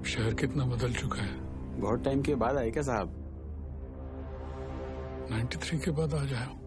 E: शहर कितना बदल चुका है।
Y: बहुत टाइम के बाद आए क्या साहब?
E: 93 के बाद आ जाओ।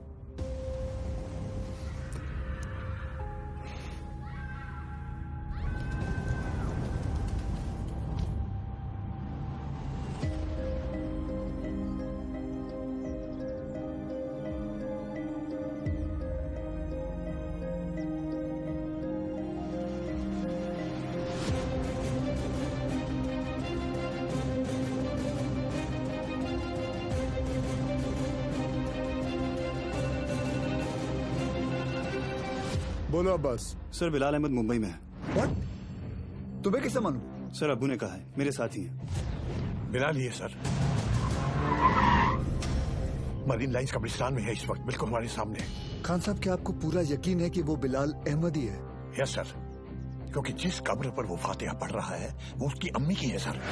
F: बोलो अब्बास।
V: सर, बिलाल अहमद मुंबई में है।
F: व्हाट? तुम्हें कैसे मालूम?
V: सर, अब्बू ने कहा है, मेरे साथ ही हैं।
A: बिलाल ही है सर, मरीन लाइंस कब्रिस्तान में है इस वक्त, बिल्कुल हमारे सामने।
F: खान साहब, क्या आपको पूरा यकीन है कि वो बिलाल अहमद ही है?
A: यस सर, क्योंकि जिस कब्र पर वो फातिहा पढ़ रहा है वो उसकी अम्मी की है सर।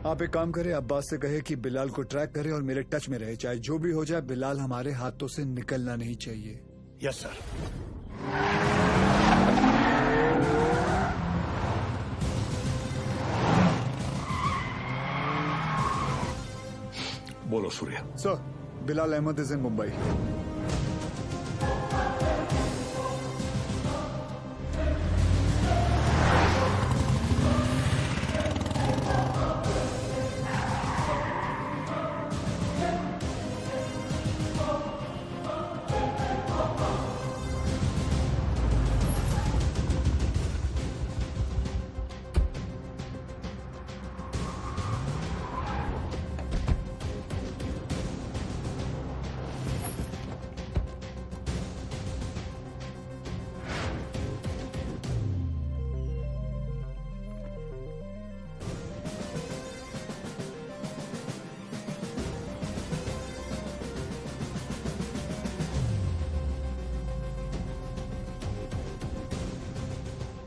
F: आप एक काम करें, अब्बास से कहे कि बिलाल को ट्रैक करे और मेरे टच में रहे, चाहे जो भी हो जाए बिलाल हमारे हाथों से निकलना नहीं चाहिए।
A: Yes sir. बोलो Surya.
F: Sir, Bilal Ahmed is in Mumbai.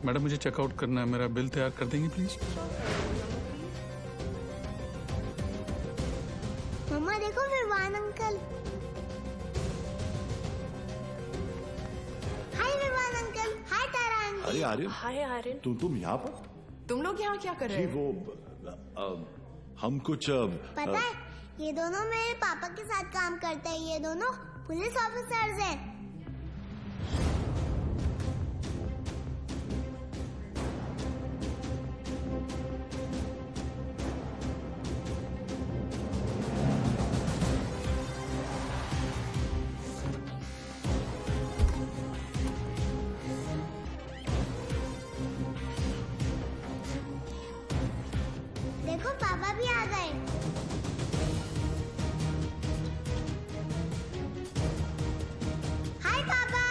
E: Madam, मुझे चेकआउट करना है, मेरा बिल तैयार कर देंगे प्लीज?
Q: मम्मा देखो विवान अंकल। हाय विवान अंकल। हाय तारा आंटी।
R: अरे आर्यन,
O: हाय आर्यन।
R: तुम यहाँ पर?
O: तुम लोग यहाँ क्या कर रहे
R: जी
O: हो?
R: वो हम कुछ
Q: पता है, ये दोनों मेरे पापा के साथ काम करते हैं। ये दोनों पुलिस ऑफिसर्स हैं। देखो पापा भी आ गए। हाय पापा।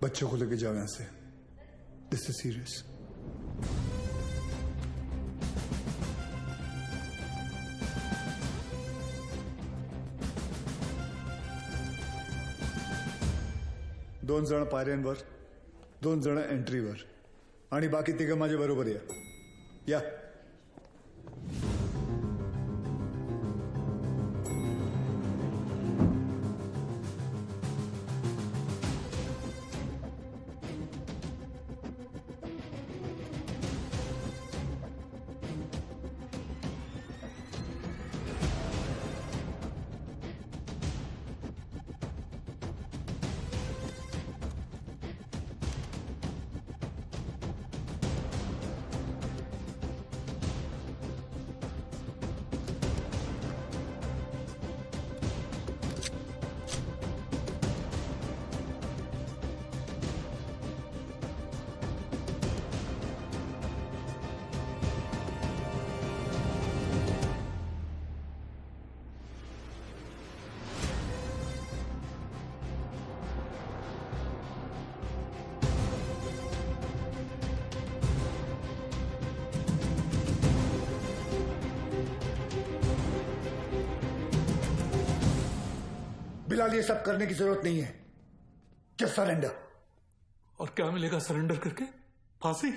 F: बच्चों को लेके जाओ यहाँ से। This is serious. 2 जण पायऱ्यांवर, 2 जण एंट्रीवर आणि बाकी 3 माझ्या बरोबर या.
H: बिलाल, ये सब करने की जरूरत नहीं है. Just surrender.
E: और क्या मिलेगा सरेंडर करके? फांसी?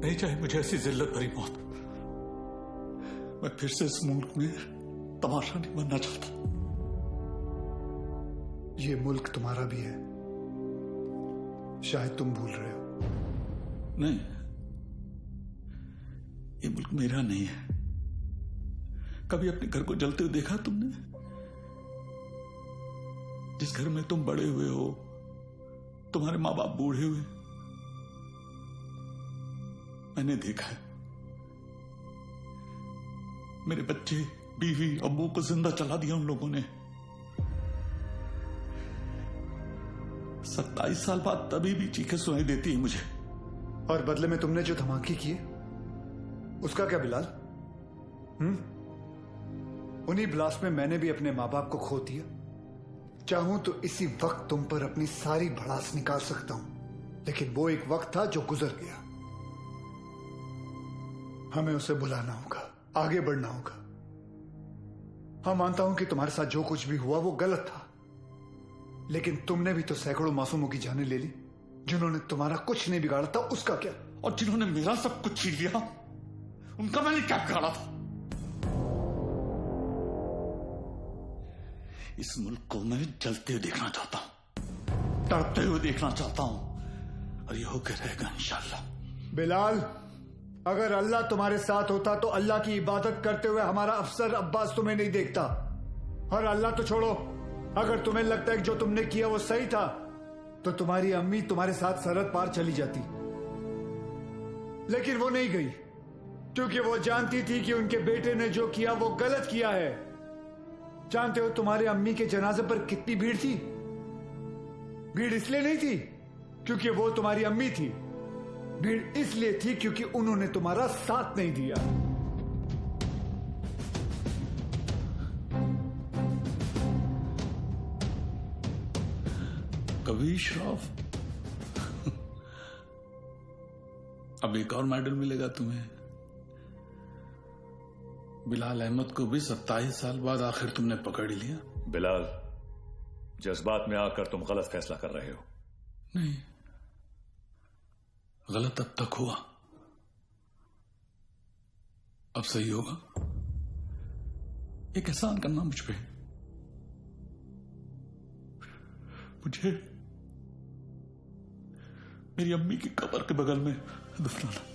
E: नहीं चाहिए मुझे ऐसी जिल्लत भरी मौत. मैं फिर से इस मुल्क में तमाशा नहीं बनना चाहता.
H: ये मुल्क तुम्हारा भी है, शायद तुम भूल रहे हो.
E: नहीं, ये मुल्क मेरा नहीं है. कभी अपने घर को जलते हुए देखा तुमने? जिस घर में तुम बड़े हुए हो, तुम्हारे माँ बाप बूढ़े हुए, मैंने देखा है. मेरे बच्चे, बीवी, अब्बू को जिंदा चला दिया उन लोगों ने. 27 साल बाद तभी भी चीखें सुनाई देती है मुझे.
H: और बदले में तुमने जो धमाके किए, उसका क्या बिलाल? उन्हीं ब्लास्ट में मैंने भी अपने माँ बाप को खो दिया. चाहूं तो इसी वक्त तुम पर अपनी सारी भड़ास निकाल सकता हूं, लेकिन वो एक वक्त था जो गुजर गया. हमें उसे बुलाना होगा, आगे बढ़ना होगा. हाँ, मानता हूं कि तुम्हारे साथ जो कुछ भी हुआ वो गलत था, लेकिन तुमने भी तो सैकड़ों मासूमों की जानें ले ली. जिन्होंने तुम्हारा कुछ नहीं बिगाड़ा था, उसका क्या?
E: और जिन्होंने मेरा सब कुछ छीन लिया, उनका मैंने क्या बिगाड़ा था? इस मुल्क को मैं जलते हुए देखना चाहता हूं, तड़पते हुए देखना चाहता हूं, और ये होकर रहेगा इंशाल्लाह.
H: बिलाल, अगर अल्लाह तुम्हारे साथ होता तो अल्लाह की इबादत करते हुए हमारा अफसर अब्बास तुम्हें नहीं देखता. और अल्लाह तो छोड़ो, अगर तुम्हें लगता है कि जो तुमने किया वो सही था, तो तुम्हारी अम्मी तुम्हारे साथ सरहद पार चली जाती. लेकिन वो नहीं गई, क्योंकि वो जानती थी कि उनके बेटे ने जो किया वो गलत किया है. जानते हो तुम्हारे अम्मी के जनाजे पर कितनी भीड़ थी? भीड़ इसलिए नहीं थी क्योंकि वो तुम्हारी अम्मी थी, भीड़ इसलिए थी क्योंकि उन्होंने तुम्हारा साथ नहीं दिया.
E: कभी श्रॉफ, अब एक और मेडल मिलेगा तुम्हें. बिलाल अहमद को भी 27 साल बाद आखिर तुमने पकड़ ही लिया.
B: बिलाल, जज्बात में आकर तुम गलत फैसला कर रहे हो.
E: नहीं, गलत अब तक हुआ, अब सही होगा. एक एहसान करना मुझ पे. मुझे मेरी अम्मी की कब्र के बगल में दफनाना.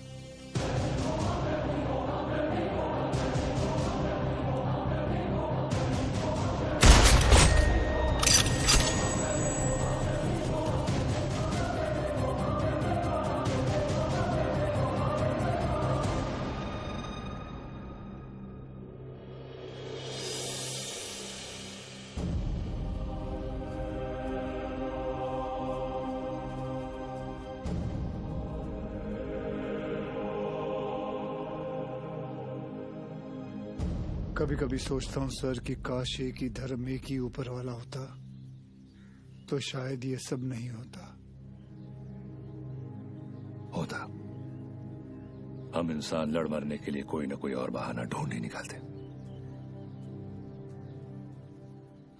H: कभी कभी सोचता हूं सर कि काश एक ही धर्म, एक ही ऊपर वाला होता तो शायद ये सब नहीं होता.
K: हम इंसान लड़ मरने के लिए कोई ना कोई और बहाना ढूंढ ही निकालते.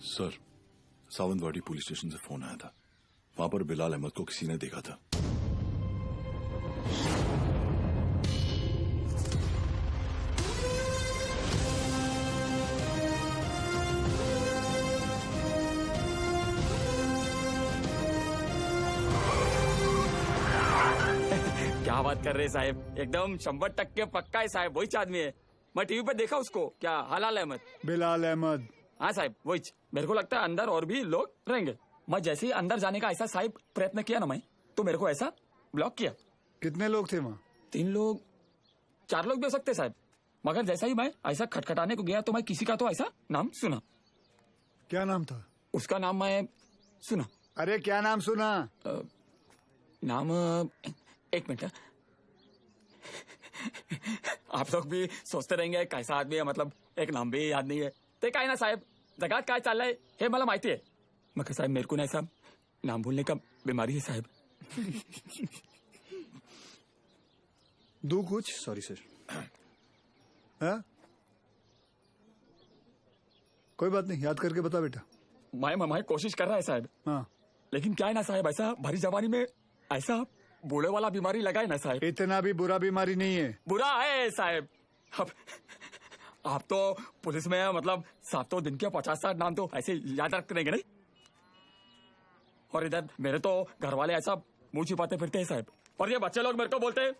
R: सर, सावंतवाड़ी पुलिस स्टेशन से फोन आया था। वहां पर बिलाल अहमद को किसी ने देखा था।
Y: क्या बात कर रहे हैं साहब, एकदम 100% पक्का है साहब, वही आदमी है। मैं टीवी पर देखा उसको। क्या हलाल अहमद?
F: बिलाल अहमद।
Y: हाँ साहब वही। मेरे को लगता है अंदर और भी लोग रहेंगे। मैं जैसे ही अंदर जाने का ऐसा साहब प्रयत्न किया ना मैं, तो मेरे को ऐसा ब्लॉक किया।
F: कितने लोग थे वहाँ?
Y: 3 लोग 4 लोग भी हो सकते साहब, मगर जैसा ही मैं ऐसा खटखटाने को गया तो मैं किसी का तो ऐसा नाम सुना।
F: क्या नाम था
Y: उसका? नाम मैं सुना।
F: अरे क्या नाम सुना?
Y: नाम एक मिनट। आप लोग भी सोचते रहेंगे कैसा आदमी है, मतलब एक नाम भी याद नहीं है। ते काय ना साहेब, जगात काय चाललंय हे मला माहिती आहे, मग साहेब मेरे को ना ऐसा नाम भूलने का बीमारी है साहेब।
F: दो कुछ। Sorry sir. हाँ? कोई बात नहीं, याद करके बता बेटा।
Y: मैं कोशिश कर रहा है साहब।
F: हाँ।
Y: लेकिन क्या है ना साहब, ऐसा भरी जवानी में ऐसा बूढ़े वाला बीमारी लगा है ना साहब।
F: इतना भी बुरा बीमारी नहीं है।
Y: बुरा है साहब। अब आप तो पुलिस में मतलब 7 दिन के 50-60 नाम तो ऐसे याद रख देंगे नहीं। और इधर मेरे तो घर वाले ऐसा मुंह छिपाते फिरते हैं साहब। और ये बच्चे लोग मेरे को बोलते हैं,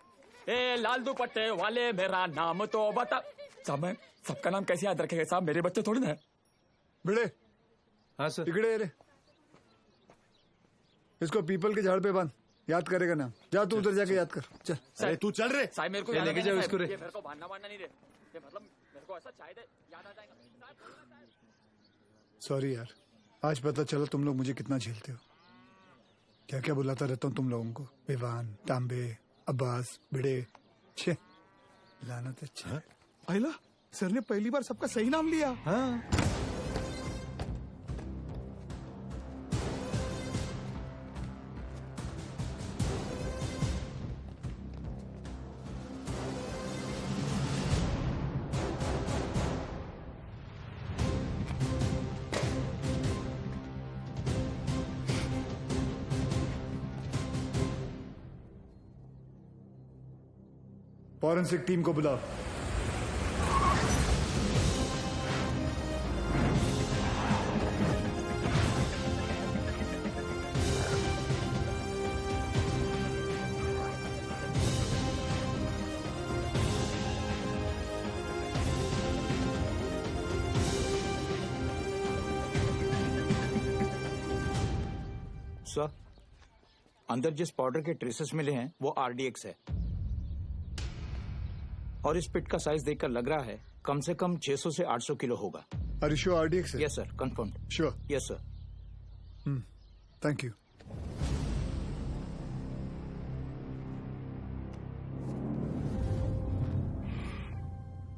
Y: ए लाल दुपट्टे वाले मेरा नाम तो बता। साहब मैं सबका नाम कैसे याद रखेगा साहब, मेरे बच्चे थोड़ी ना है।
F: भिड़े।
K: हाँ सर।
F: टिकड़े रे, इसको पीपल के झाड़ पे बांध, याद करेगा नाम। जा तू उधर जाके याद कर। चल।
R: अरे तू चल रे।
Y: साहब मेरे को
K: लेके जाओ इसको रे।
Y: ये मेरे को बांधना नहीं रे, ये मतलब मेरे को ऐसा शायद याद आ जाएगा।
F: सॉरी यार, आज पता चला तुम लोग मुझे कितना झेलते हो। क्या क्या बुलाता रहता हूँ तुम लोगों को, विवान, तांबे, अब्बास, भिड़े। छे लानत है।
S: अहिला सर ने पहली बार सबका सही नाम लिया।
F: हाँ। फॉरेंसिक टीम को बुलाओ।
I: सर, अंदर जिस पाउडर के ट्रेसेस मिले हैं वो आरडीएक्स है, और इस पिट का साइज देखकर लग रहा है कम से कम 600 से 800 किलो होगा।
F: Are you sure RDX है?
I: Yes sir, confirm.
F: Sure?
I: Yes sir.
F: Thank you.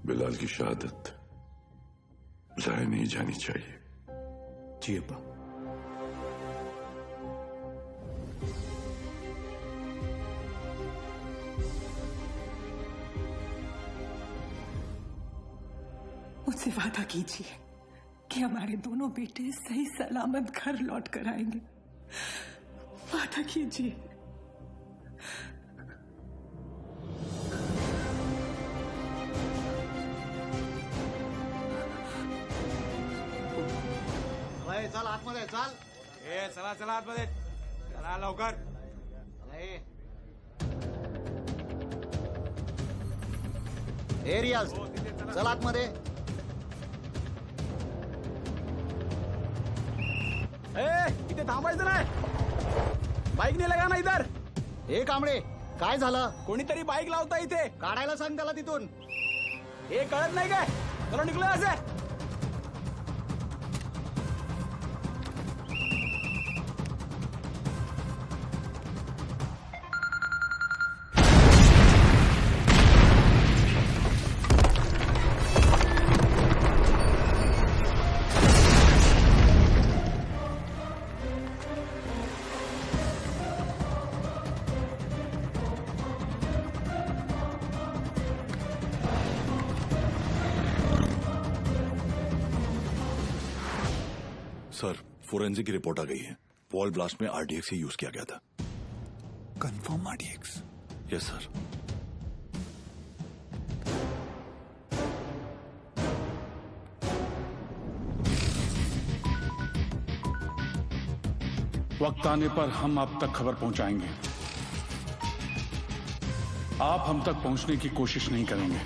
R: Bilal की शहादत जाया नहीं जानी चाहिए।
I: जी अब्बा।
J: मुझसे वादा कीजिए कि हमारे दोनों बेटे सही सलामत घर लौट कर आएंगे। वादा कीजिए।
L: चल आतमध्ये चल। चला चला आतमध्ये चला लवकर। रियाज चल आतमध्ये।
S: इथे थांबायचं नाही, बाईक नाही लगा ना इधर।
L: हे कांबळे काय झालं?
S: कोणीतरी बाईक लावता इथे,
L: काढायला सांग त्याला तिथून।
S: हे कळत नाही काय? चलो निघलो असे।
R: फोरेंसिक की रिपोर्ट आ गई है। वॉल ब्लास्ट में आरडीएक्स ही यूज किया गया था।
F: Confirm RDX?
R: Yes sir.
S: वक्त आने पर हम आप तक खबर पहुंचाएंगे। आप हम तक पहुंचने की कोशिश नहीं करेंगे।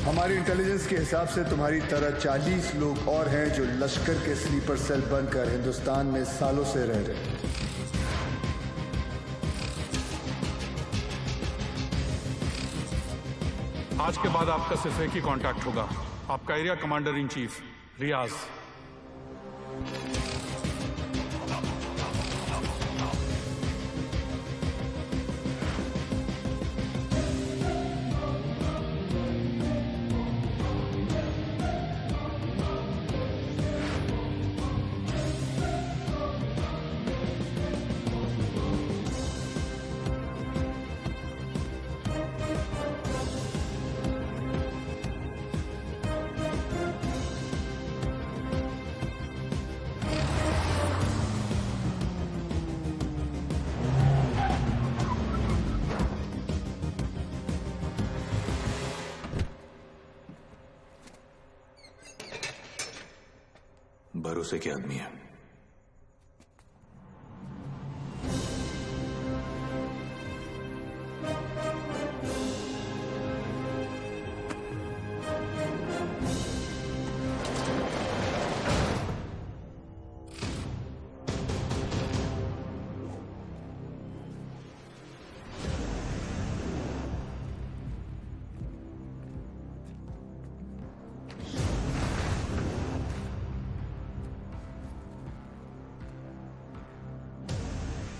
F: हमारी इंटेलिजेंस के हिसाब से तुम्हारी तरह 40 लोग और हैं जो लश्कर के स्लीपर सेल बनकर हिंदुस्तान में सालों से रह रहे हैं।
S: आज के बाद आपका सिर्फ एक ही कांटेक्ट होगा, आपका एरिया कमांडर इन चीफ रियाज।
K: भरोसे के आदमी है।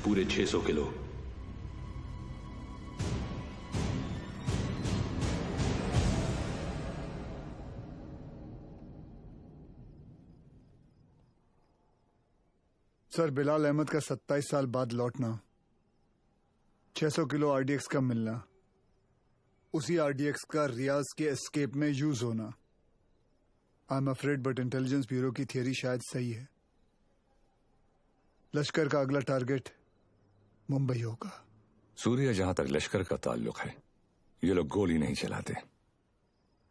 K: पूरे 600 किलो।
F: सर, बिलाल अहमद का 27 साल बाद लौटना, 600 किलो आरडीएक्स का मिलना, उसी आरडीएक्स का रियाज के एस्केप में यूज होना। I am afraid but intelligence bureau की थियरी शायद सही है। लश्कर का अगला टारगेट मुंबई होगा।
B: सूर्य, जहां तक लश्कर का ताल्लुक है, ये लोग गोली नहीं चलाते।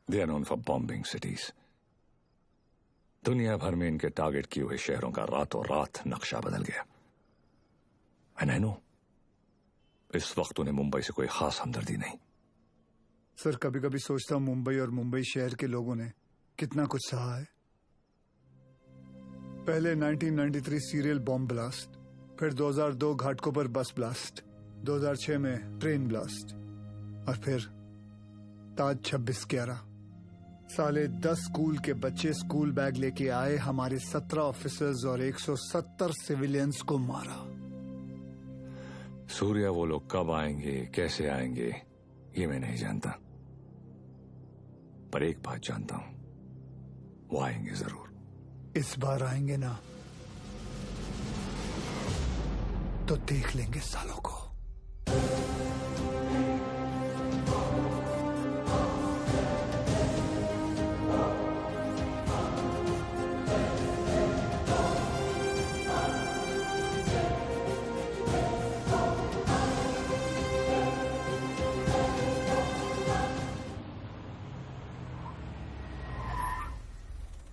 B: They are known for bombing cities. दुनिया भर में इनके टारगेट किए हुए शहरों का रातों रात नक्शा बदल गया। एंड आई नो, इस वक्त उन्हें मुंबई से कोई खास हमदर्दी नहीं।
F: सर, कभी कभी सोचता हूं मुंबई और मुंबई शहर के लोगों ने कितना कुछ सहा है। पहले 1993 सीरियल बॉम्ब ब्लास्ट, फिर 2002 घाटकोपर बस ब्लास्ट, 2006 में ट्रेन ब्लास्ट, और फिर ताज 26/11। साले 10 स्कूल के बच्चे स्कूल बैग लेके आए, हमारे 17 ऑफिसर्स और 170 सिविलियंस को मारा।
B: सूर्य, वो लोग कब आएंगे, कैसे आएंगे, ये मैं नहीं जानता, पर एक बात जानता हूं, वो आएंगे जरूर।
F: इस बार आएंगे ना तो देख लेंगे सालों को।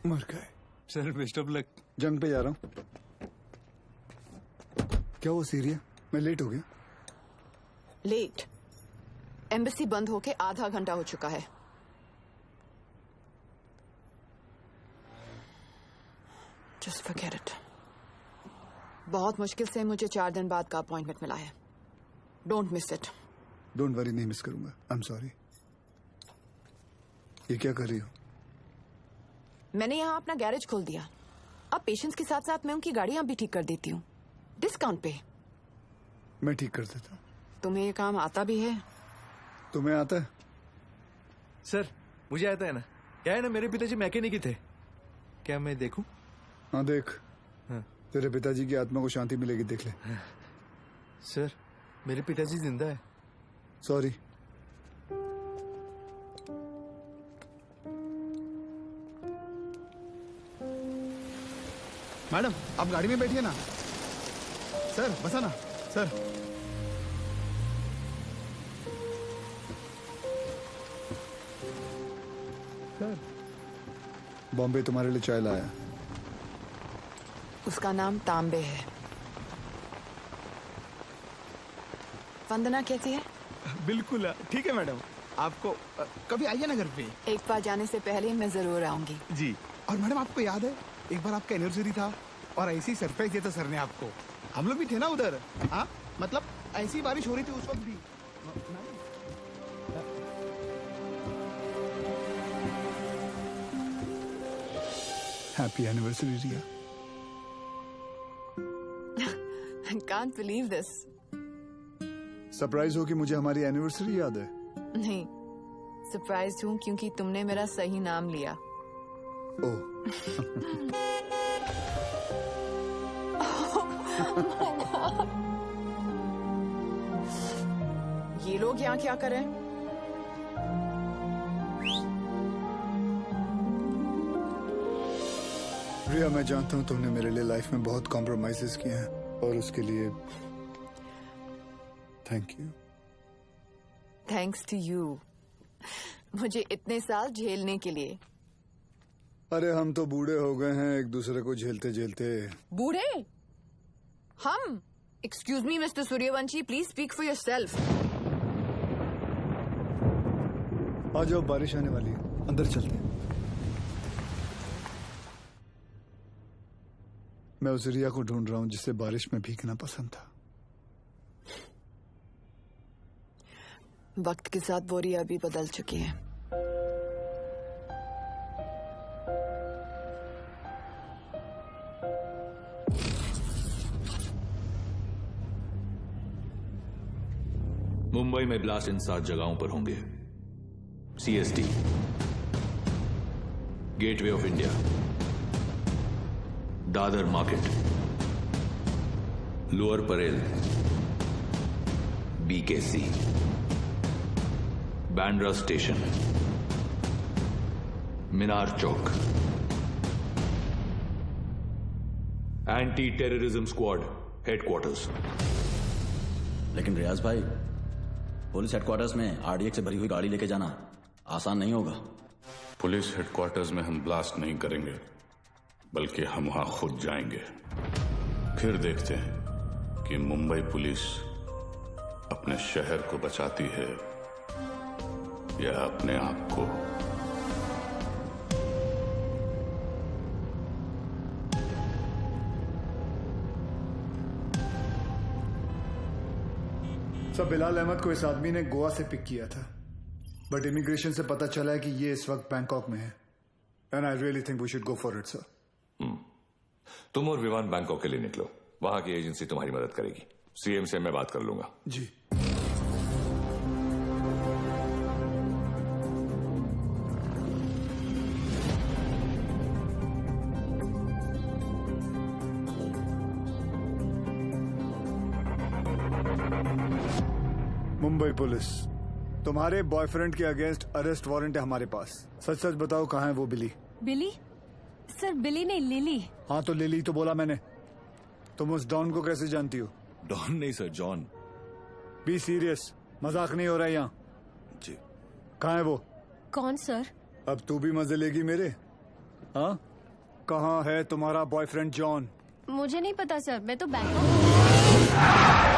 F: मर गए।
C: Sir, best of luck.
F: जंग पे जा रहा हूं। क्या वो सीरिया? मैं लेट हो गया।
O: लेट? एम्बेसी बंद होके आधा घंटा हो चुका है। Just forget it. बहुत मुश्किल से मुझे 4 दिन बाद का अपॉइंटमेंट मिला है। Don't miss it.
F: Don't worry, नहीं मिस करूंगा। आई एम सॉरी। ये क्या कर रही हो?
O: मैंने यहाँ अपना गैरेज खोल दिया। अब पेशेंट्स के साथ साथ मैं उनकी गाड़ियां भी ठीक कर देती हूँ, डिस्काउंट पे।
F: मैं ठीक कर देता हूँ।
O: तुम्हें ये काम आता भी है?
F: तुम्हें आता है?
C: सर, मुझे आता है ना। क्या है ना, मेरे पिताजी मैकेनिक ही थे। क्या मैं देखूं?
F: हाँ देख।
C: हाँ।
F: तेरे पिताजी की आत्मा को शांति मिलेगी, देख ले।
C: सर, मेरे पिताजी जिंदा है।
F: सॉरी,
S: मैडम आप गाड़ी में बैठिए ना। सर बसा ना सर।
F: सर बॉम्बे तुम्हारे लिए चाय लाया।
D: उसका नाम तांबे है। वंदना कैसी है?
S: बिल्कुल ठीक है मैडम। आपको कभी आइए ना घर पे।
D: एक बार जाने से पहले मैं जरूर आऊंगी।
S: जी। और मैडम आपको याद है एक बार आपका एनिवर्सरी था और ऐसी सरप्राइज दिया था सर ने आपको। हम लोग भी थे ना उधर। हाँ मतलब ऐसी बारिश हो रही थी उस वक्त भी।
F: Happy anniversary Riya.
D: I can't believe this.
F: Surprise हो कि मुझे हमारी एनिवर्सरी याद है।
D: नहीं, सरप्राइज हूँ क्योंकि तुमने मेरा सही नाम लिया।
F: ओह।
D: ये लोग यहाँ क्या करें?
F: रिया मैं जानता हूँ तुमने मेरे लिए लाइफ में बहुत कॉम्प्रोमाइजेस किए हैं और उसके लिए thank you.
D: Thanks to you मुझे इतने साल झेलने के लिए।
F: अरे हम तो बूढ़े हो गए हैं एक दूसरे को झेलते झेलते।
D: बूढ़े? हम? Excuse me mister Suryavanshi, please speak for yourself.
F: आ जाओ बारिश आने वाली है, अंदर चलते हैं। मैं उस रिया को ढूंढ रहा हूं जिसे बारिश में भीगना पसंद था।
D: वक्त के साथ वो रिया भी बदल चुकी है।
K: मुंबई में ब्लास्ट इन 7 जगहों पर होंगे। CST, gateway of India, Dadar market, lower Parel, BKC, Bandra station, Minar Chowk, anti terrorism squad headquarters.
G: लेकिन रियाज भाई, पुलिस हेडक्वार्टर्स में RDX से भरी हुई गाड़ी लेके जाना आसान नहीं होगा।
M: पुलिस हेडक्वार्टर्स में हम ब्लास्ट नहीं करेंगे, बल्कि हम वहां खुद जाएंगे। फिर देखते हैं कि मुंबई पुलिस अपने शहर को बचाती है या अपने आप को।
F: सब बिलाल अहमद को इस आदमी ने गोवा से पिक किया था, बट इमिग्रेशन से पता चला है कि ये इस वक्त बैंकॉक में है। And I really think we should go for it sir.
B: तुम और विवान बैंकॉक के लिए निकलो, वहां की एजेंसी तुम्हारी मदद करेगी। CM से मैं बात कर लूंगा।
F: जी। मुंबई पुलिस, तुम्हारे बॉयफ्रेंड के अगेंस्ट अरेस्ट वारंट है हमारे पास। सच सच बताओ कहाँ है वो बिली?
P: बिली? सर बिली नहीं, लिली।
F: हाँ तो लिली तो बोला मैंने। तुम उस डॉन को कैसे जानती हो?
R: डॉन नहीं सर, जॉन।
F: बी सीरियस, मजाक नहीं हो रहा है यहाँ।
R: जी।
P: कहाँ है वो? कौन सर?
F: अब तू भी मजे लेगी मेरे? हाँ, कहाँ है तुम्हारा बॉयफ्रेंड जॉन?
P: मुझे नहीं पता सर, मैं तो बैंकॉक।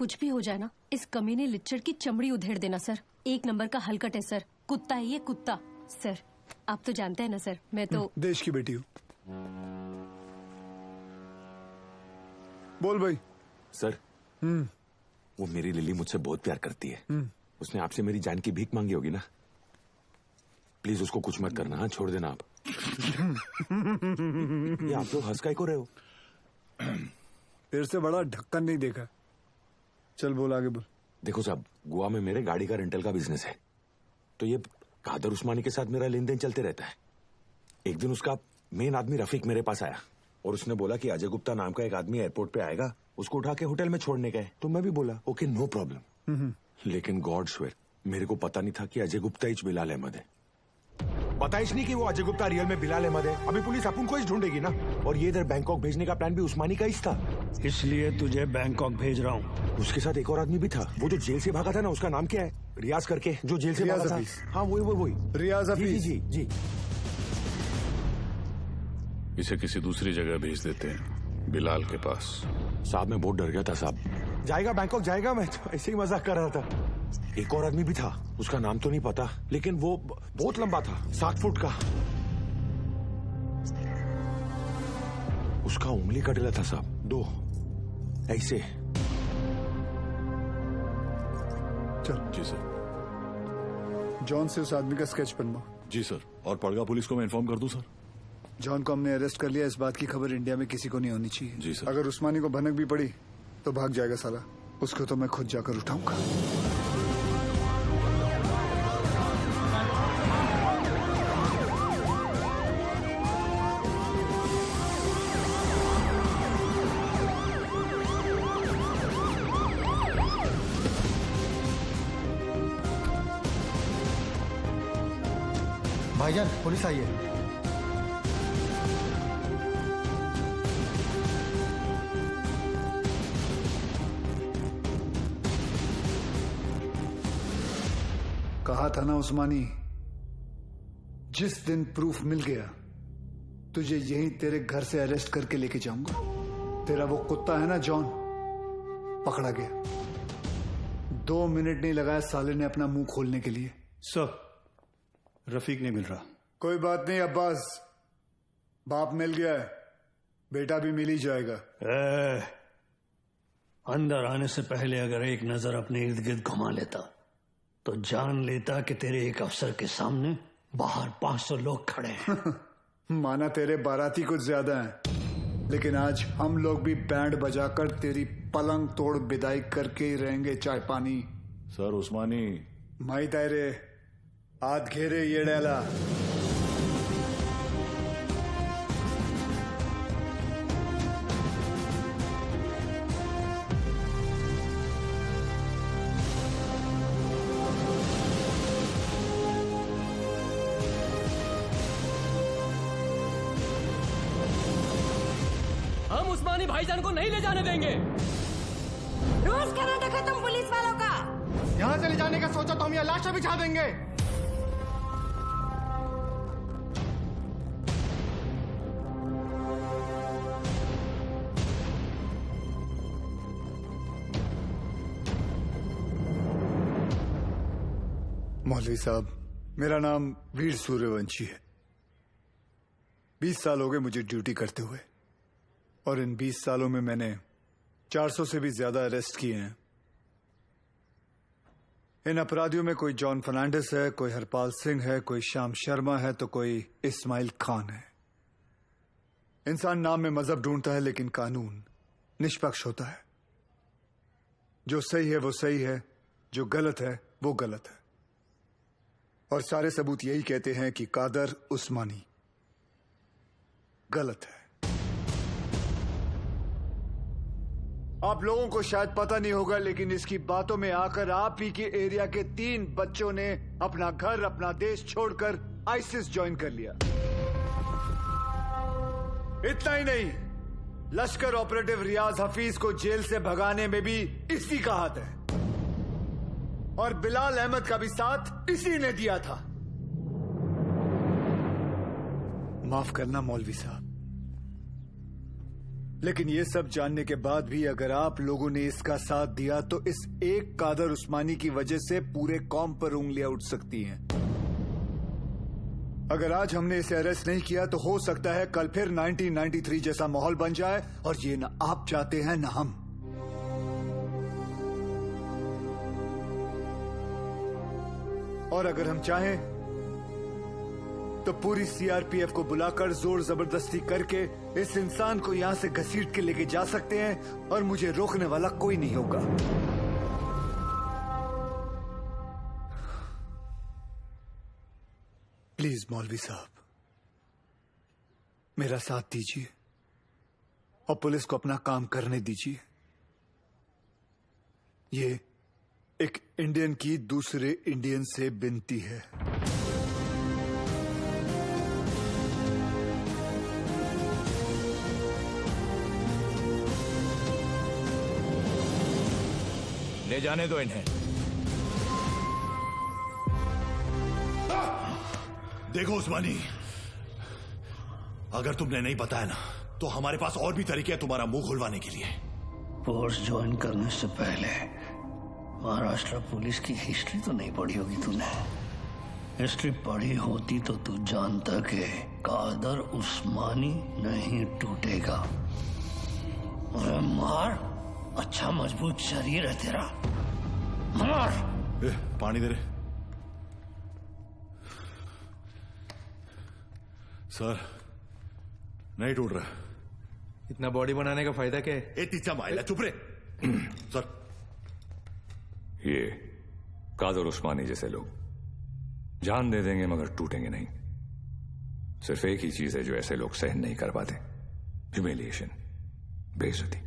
P: कुछ भी हो जाए ना, इस कमीने लिच्चड़ की चमड़ी उधेड़ देना सर। 1 नंबर का हलकट है सर, कुत्ता है ये कुत्ता। सर आप तो जानते हैं ना सर, मैं तो
F: देश की बेटी हूँ। बोल भाई।
N: सर वो मेरी लिली मुझसे बहुत प्यार करती है। उसने आपसे मेरी जान की भीख मांगी होगी ना। प्लीज उसको कुछ मत करना, हाँ छोड़ देना आप। ये आप लोग हंस काय को रहे हो?
F: तेरे से बड़ा ढक्कन नहीं देखा। चल बोल आगे बोल।
N: देखो साहब, गोवा में मेरे गाड़ी का रेंटल का बिजनेस है, तो ये कादर उस्मानी के साथ मेरा लेन देन चलते रहता है। एक दिन उसका मेन आदमी रफीक मेरे पास आया और उसने बोला कि अजय गुप्ता नाम का एक आदमी एयरपोर्ट पे आएगा, उसको उठा के होटल में छोड़ने गए। तो मैं भी बोला ओके नो प्रॉब्लम। लेकिन गॉड स्वेयर मेरे को पता नहीं था कि अजय गुप्ता ही बिलाल अहमद है। पता ही नहीं कि वो अजय गुप्ता रियल में बिलाल अहमद है। अभी पुलिस अपन को ही ढूंढेगी ना। और ये इधर बैंकॉक भेजने का प्लान भी उस्मानी का ही था।
T: इसलिए तुझे बैंकॉक भेज रहा हूँ।
N: उसके साथ एक और आदमी भी था, वो जो जेल से भागा था ना, उसका नाम क्या है? रियाज करके, जो जेल से भागा था। हाँ वही
F: रियाज हफीज।
N: जी।
M: इसे किसी दूसरी जगह भेज देते हैं, बिलाल के पास।
N: साहब मैं बहुत डर गया था साहब। जाएगा बैंकॉक जाएगा, मैं तो ऐसे ही मजाक कर रहा था। एक और आदमी भी था, उसका नाम तो नहीं पता, लेकिन वो बहुत लंबा था, 7 फुट का। उसका उंगली कटेला था साहब, 2 ऐसे।
F: चल
R: जी सर।
F: जॉन से उस आदमी का स्केच बनवा।
R: जी सर। और पड़गा पुलिस को मैं इन्फॉर्म कर दूं सर?
F: जॉन को हमने अरेस्ट कर लिया, इस बात की खबर इंडिया में किसी को नहीं होनी चाहिए।
R: जी सर।
F: अगर उस्मानी को भनक भी पड़ी तो भाग जाएगा साला, उसको तो मैं खुद जाकर उठाऊंगा।
L: भाईजान पुलिस आई है।
F: कहा था ना उस्मानी, जिस दिन प्रूफ मिल गया तुझे यहीं तेरे घर से अरेस्ट करके लेके जाऊंगा। तेरा वो कुत्ता है ना जॉन, पकड़ा गया। 2 मिनट नहीं लगाया साले ने अपना मुंह खोलने के लिए।
V: सर रफीक नहीं मिल रहा।
F: कोई बात नहीं अब्बास, बाप मिल गया है, बेटा भी मिल ही जाएगा।
T: अंदर आने से पहले अगर एक नजर अपने इर्द गिर्द घुमा लेता तो जान लेता कि तेरे एक अफसर के सामने बाहर 500 लोग खड़े हैं।
F: माना तेरे बाराती कुछ ज्यादा हैं, लेकिन आज हम लोग भी बैंड बजाकर तेरी पलंग तोड़ विदाई करके ही रहेंगे। चाय पानी
R: सर उस्मानी
F: माई तायरे हाथ घेरे ये डेला।
U: हम उस्मानी भाईजान को नहीं ले जाने देंगे।
J: रोज करा देखा तुम पुलिस वालों का।
L: यहाँ से ले जाने का सोचा तो हम यहाँ लाशें बिछा देंगे।
F: मौलवी साहब, मेरा नाम वीर सूर्यवंशी है। 20 साल हो गए मुझे ड्यूटी करते हुए, और इन 20 सालों में मैंने 400 से भी ज्यादा अरेस्ट किए हैं। इन अपराधियों में कोई जॉन फर्नांडिस है, कोई हरपाल सिंह है, कोई श्याम शर्मा है, तो कोई इस्माइल खान है। इंसान नाम में मजहब ढूंढता है, लेकिन कानून निष्पक्ष होता है। जो सही है वो सही है, जो गलत है वो गलत है। और सारे सबूत यही कहते हैं कि कादर उस्मानी गलत है। आप लोगों को शायद पता नहीं होगा, लेकिन इसकी बातों में आकर आप ही के एरिया के 3 बच्चों ने अपना घर, अपना देश छोड़कर आईसिस ज्वाइन कर लिया। इतना ही नहीं, लश्कर ऑपरेटिव रियाज हफीज को जेल से भगाने में भी इसी का हाथ है, और बिलाल अहमद का भी साथ इसी ने दिया था। माफ करना मौलवी साहब, लेकिन ये सब जानने के बाद भी अगर आप लोगों ने इसका साथ दिया तो इस एक कादर उस्मानी की वजह से पूरे कौम पर उंगलियां उठ सकती हैं। अगर आज हमने इसे अरेस्ट नहीं किया तो हो सकता है कल फिर 1993 जैसा माहौल बन जाए, और ये ना आप चाहते हैं ना हम। और अगर हम चाहें तो पूरी सीआरपीएफ को बुलाकर जोर जबरदस्ती करके इस इंसान को यहां से घसीट के लेके जा सकते हैं, और मुझे रोकने वाला कोई नहीं होगा। प्लीज मौलवी साहब, मेरा साथ दीजिए और पुलिस को अपना काम करने दीजिए। ये एक इंडियन की दूसरे इंडियन से विनती है।
I: ले जाने दो इन्हें।
R: देखो उस्मानी, अगर तुमने नहीं बताया ना तो हमारे पास और भी तरीके हैं तुम्हारा मुंह खुलवाने के लिए।
T: फोर्स ज्वाइन करने से पहले महाराष्ट्र पुलिस की हिस्ट्री तो नहीं पढ़ी होगी तूने। हिस्ट्री पढ़ी होती तो तू जानता कि कादर उस्मानी नहीं टूटेगा। अरे मार, अच्छा मजबूत शरीर है तेरा, मार।
R: पानी दे रहे सर, नहीं टूट रहा।
C: इतना बॉडी बनाने का फायदा क्या है?
R: तीचा माइला, चुप रे सर।
B: ये कादर उस्मानी जैसे लोग जान दे देंगे मगर टूटेंगे नहीं। सिर्फ एक ही चीज है जो ऐसे लोग सहन नहीं कर पाते, ह्यूमिलिएशन, बेइज्जती।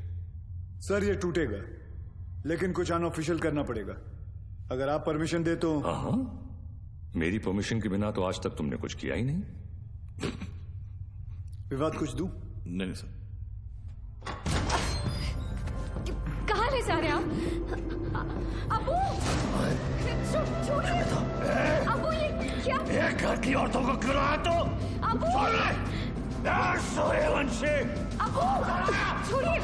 F: सर ये टूटेगा, लेकिन कुछ अनऑफिशियल करना पड़ेगा। अगर आप परमिशन दे तो।
B: हाँ, मेरी परमिशन के बिना तो आज तक तुमने कुछ किया ही नहीं।
F: विवाद कुछ दूं?
R: नहीं सर।
P: कहाँ ले जा रहे हैं आप? अबू, छोड़िए। अबू ये क्या?
T: ये घर की औरतों को क्यों लाया तू?
P: अबू,
T: सूर्यवंशी।
P: अबू, छोड़िए।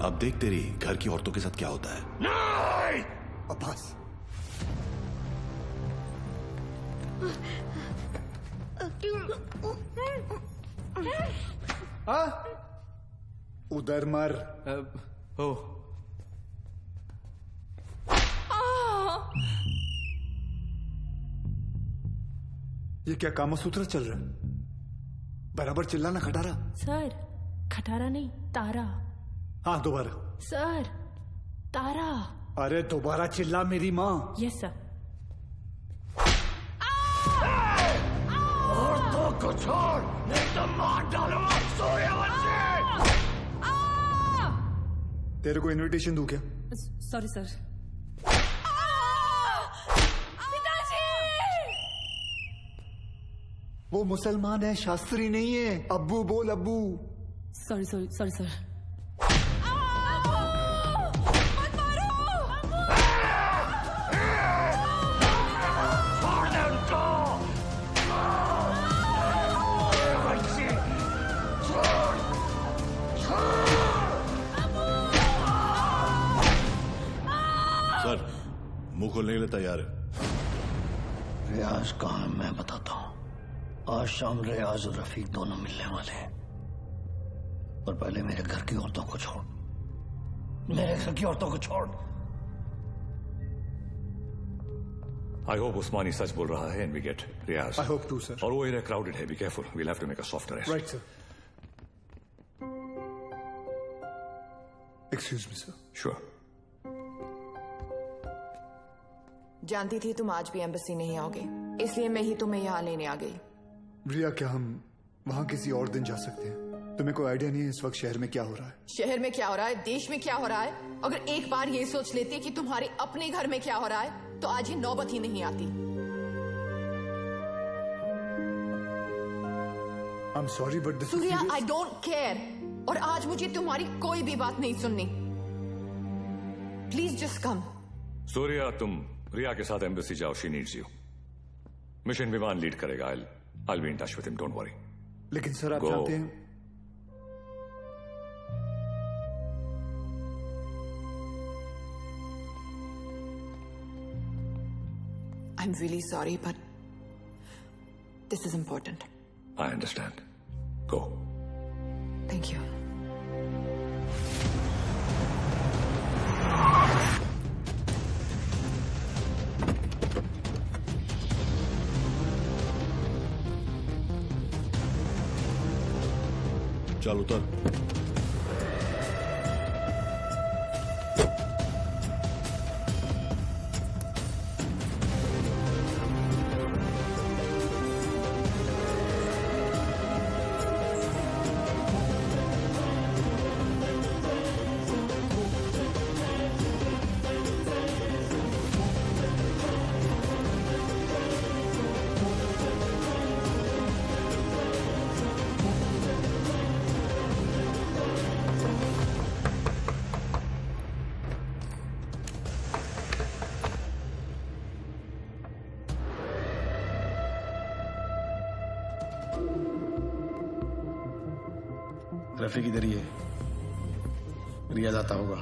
R: अब देख तेरी घर की औरतों के साथ क्या होता है।
T: नहीं!
F: अब्बास, उधर मर।
C: हो
F: ये क्या कामसूत्र चल रहा है? बराबर चिल्लाना खटारा।
P: सर, खटारा नहीं, तारा।
F: हाँ दोबारा।
P: सर, तारा।
F: अरे दोबारा चिल्ला मेरी माँ।
P: Yes sir.
T: औरतों को छोड़, नहीं तो मार डालूंगा सूर्यवंशी।
F: तेरे को इनविटेशन दूं क्या?
P: Sorry sir.
F: वो मुसलमान है, शास्त्री नहीं है। अब्बू बोल, अब्बू।
P: Sorry sorry sorry sir.
R: Sir, मुंह खोलने के लिए तैयार है।
T: रियाज कहाँ है मैं बताता हूँ। आज शाम रियाज और रफीक दोनों मिलने वाले हैं, पर पहले मेरे घर की औरतों को छोड़। मेरे घर की औरतों को छोड़।
B: आई होप उस्मानी सच बोल रहा है and we get Riyaz.
F: I hope to sir.
B: और वो एरिया क्राउडेड है, be careful, we'll have to make a soft arrest.
F: Right sir. Excuse me sir.
B: Sure.
D: जानती थी तुम आज भी एम्बेसी नहीं आओगे, इसलिए मैं ही तुम्हें यहाँ लेने आ गई।
F: रिया, क्या हम वहाँ किसी और दिन जा सकते हैं? तुम्हें कोई आइडिया नहीं है इस वक्त शहर में क्या हो रहा है?
D: शहर में क्या हो रहा है, देश में क्या हो रहा है? अगर एक बार ये सोच लेती कि तुम्हारे अपने घर में क्या हो रहा है तो आज ये नौबत ही नहीं आती।
F: I'm sorry, but this is
D: Surya,
F: serious.
D: I don't care, और आज मुझे तुम्हारी कोई भी बात नहीं सुननी। Please just come.
B: सूर्या, तुम रिया के साथ एम्बेसी जाओ, शी नीड्स यू। मिशन विमान लीड करेगा। I'll be in touch with him, don't worry.
F: लेकिन सर आप
B: Go.
F: जानते हैं
D: I'm really sorry, but this is important.
B: I understand. Go.
D: Thank you.
R: चल उतर।
T: रफीक इधर ही है, रियाज आता होगा।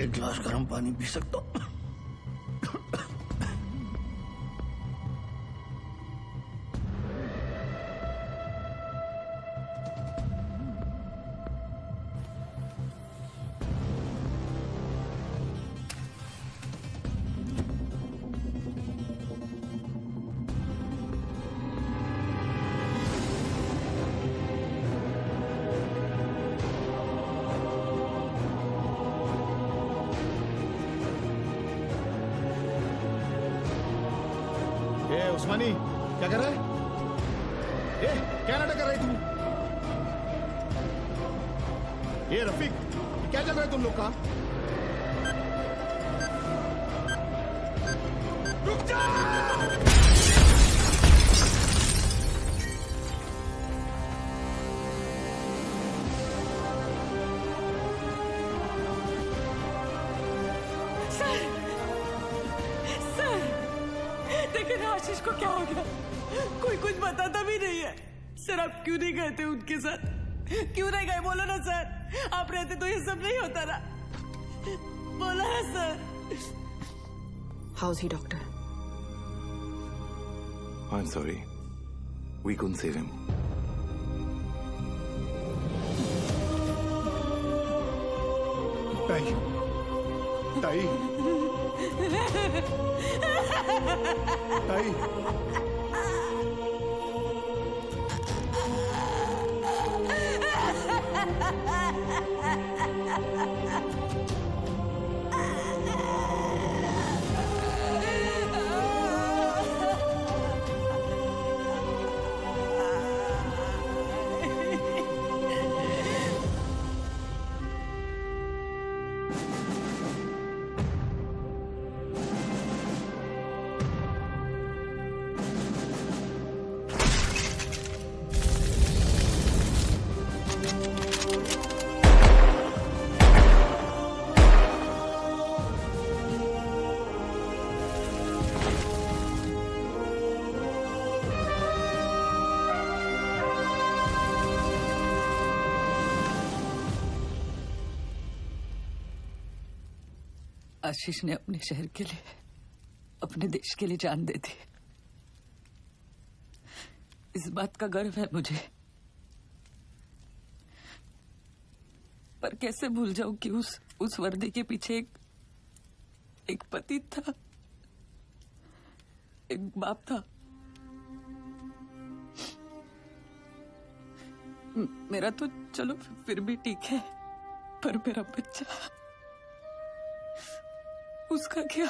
T: एक गिलास गर्म पानी पी सकता हूँ? उस्मानी क्या कर रहा है? क्या नाटक कर रही तू? ये रफीक क्या चल रहा है तुम लोग का? रुक जा!
J: आशीष को क्या हो गया? कोई कुछ बताता भी नहीं है। सर आप क्यों नहीं गए थे उनके साथ? क्यों नहीं गए? बोलो ना सर, आप रहते तो ये सब नहीं होता ना। बोलो ना sir.
D: How's he, doctor?
K: I'm sorry. We couldn't save him.
S: ताई, ताई, ताई,
J: आशीष ने अपने शहर के लिए, अपने देश के लिए जान दे दी। इस बात का गर्व है मुझे, पर कैसे भूल जाऊं कि उस वर्दी के पीछे एक पति था, एक बाप था। मेरा तो चलो फिर भी ठीक है, पर मेरा बच्चा, उसका क्या?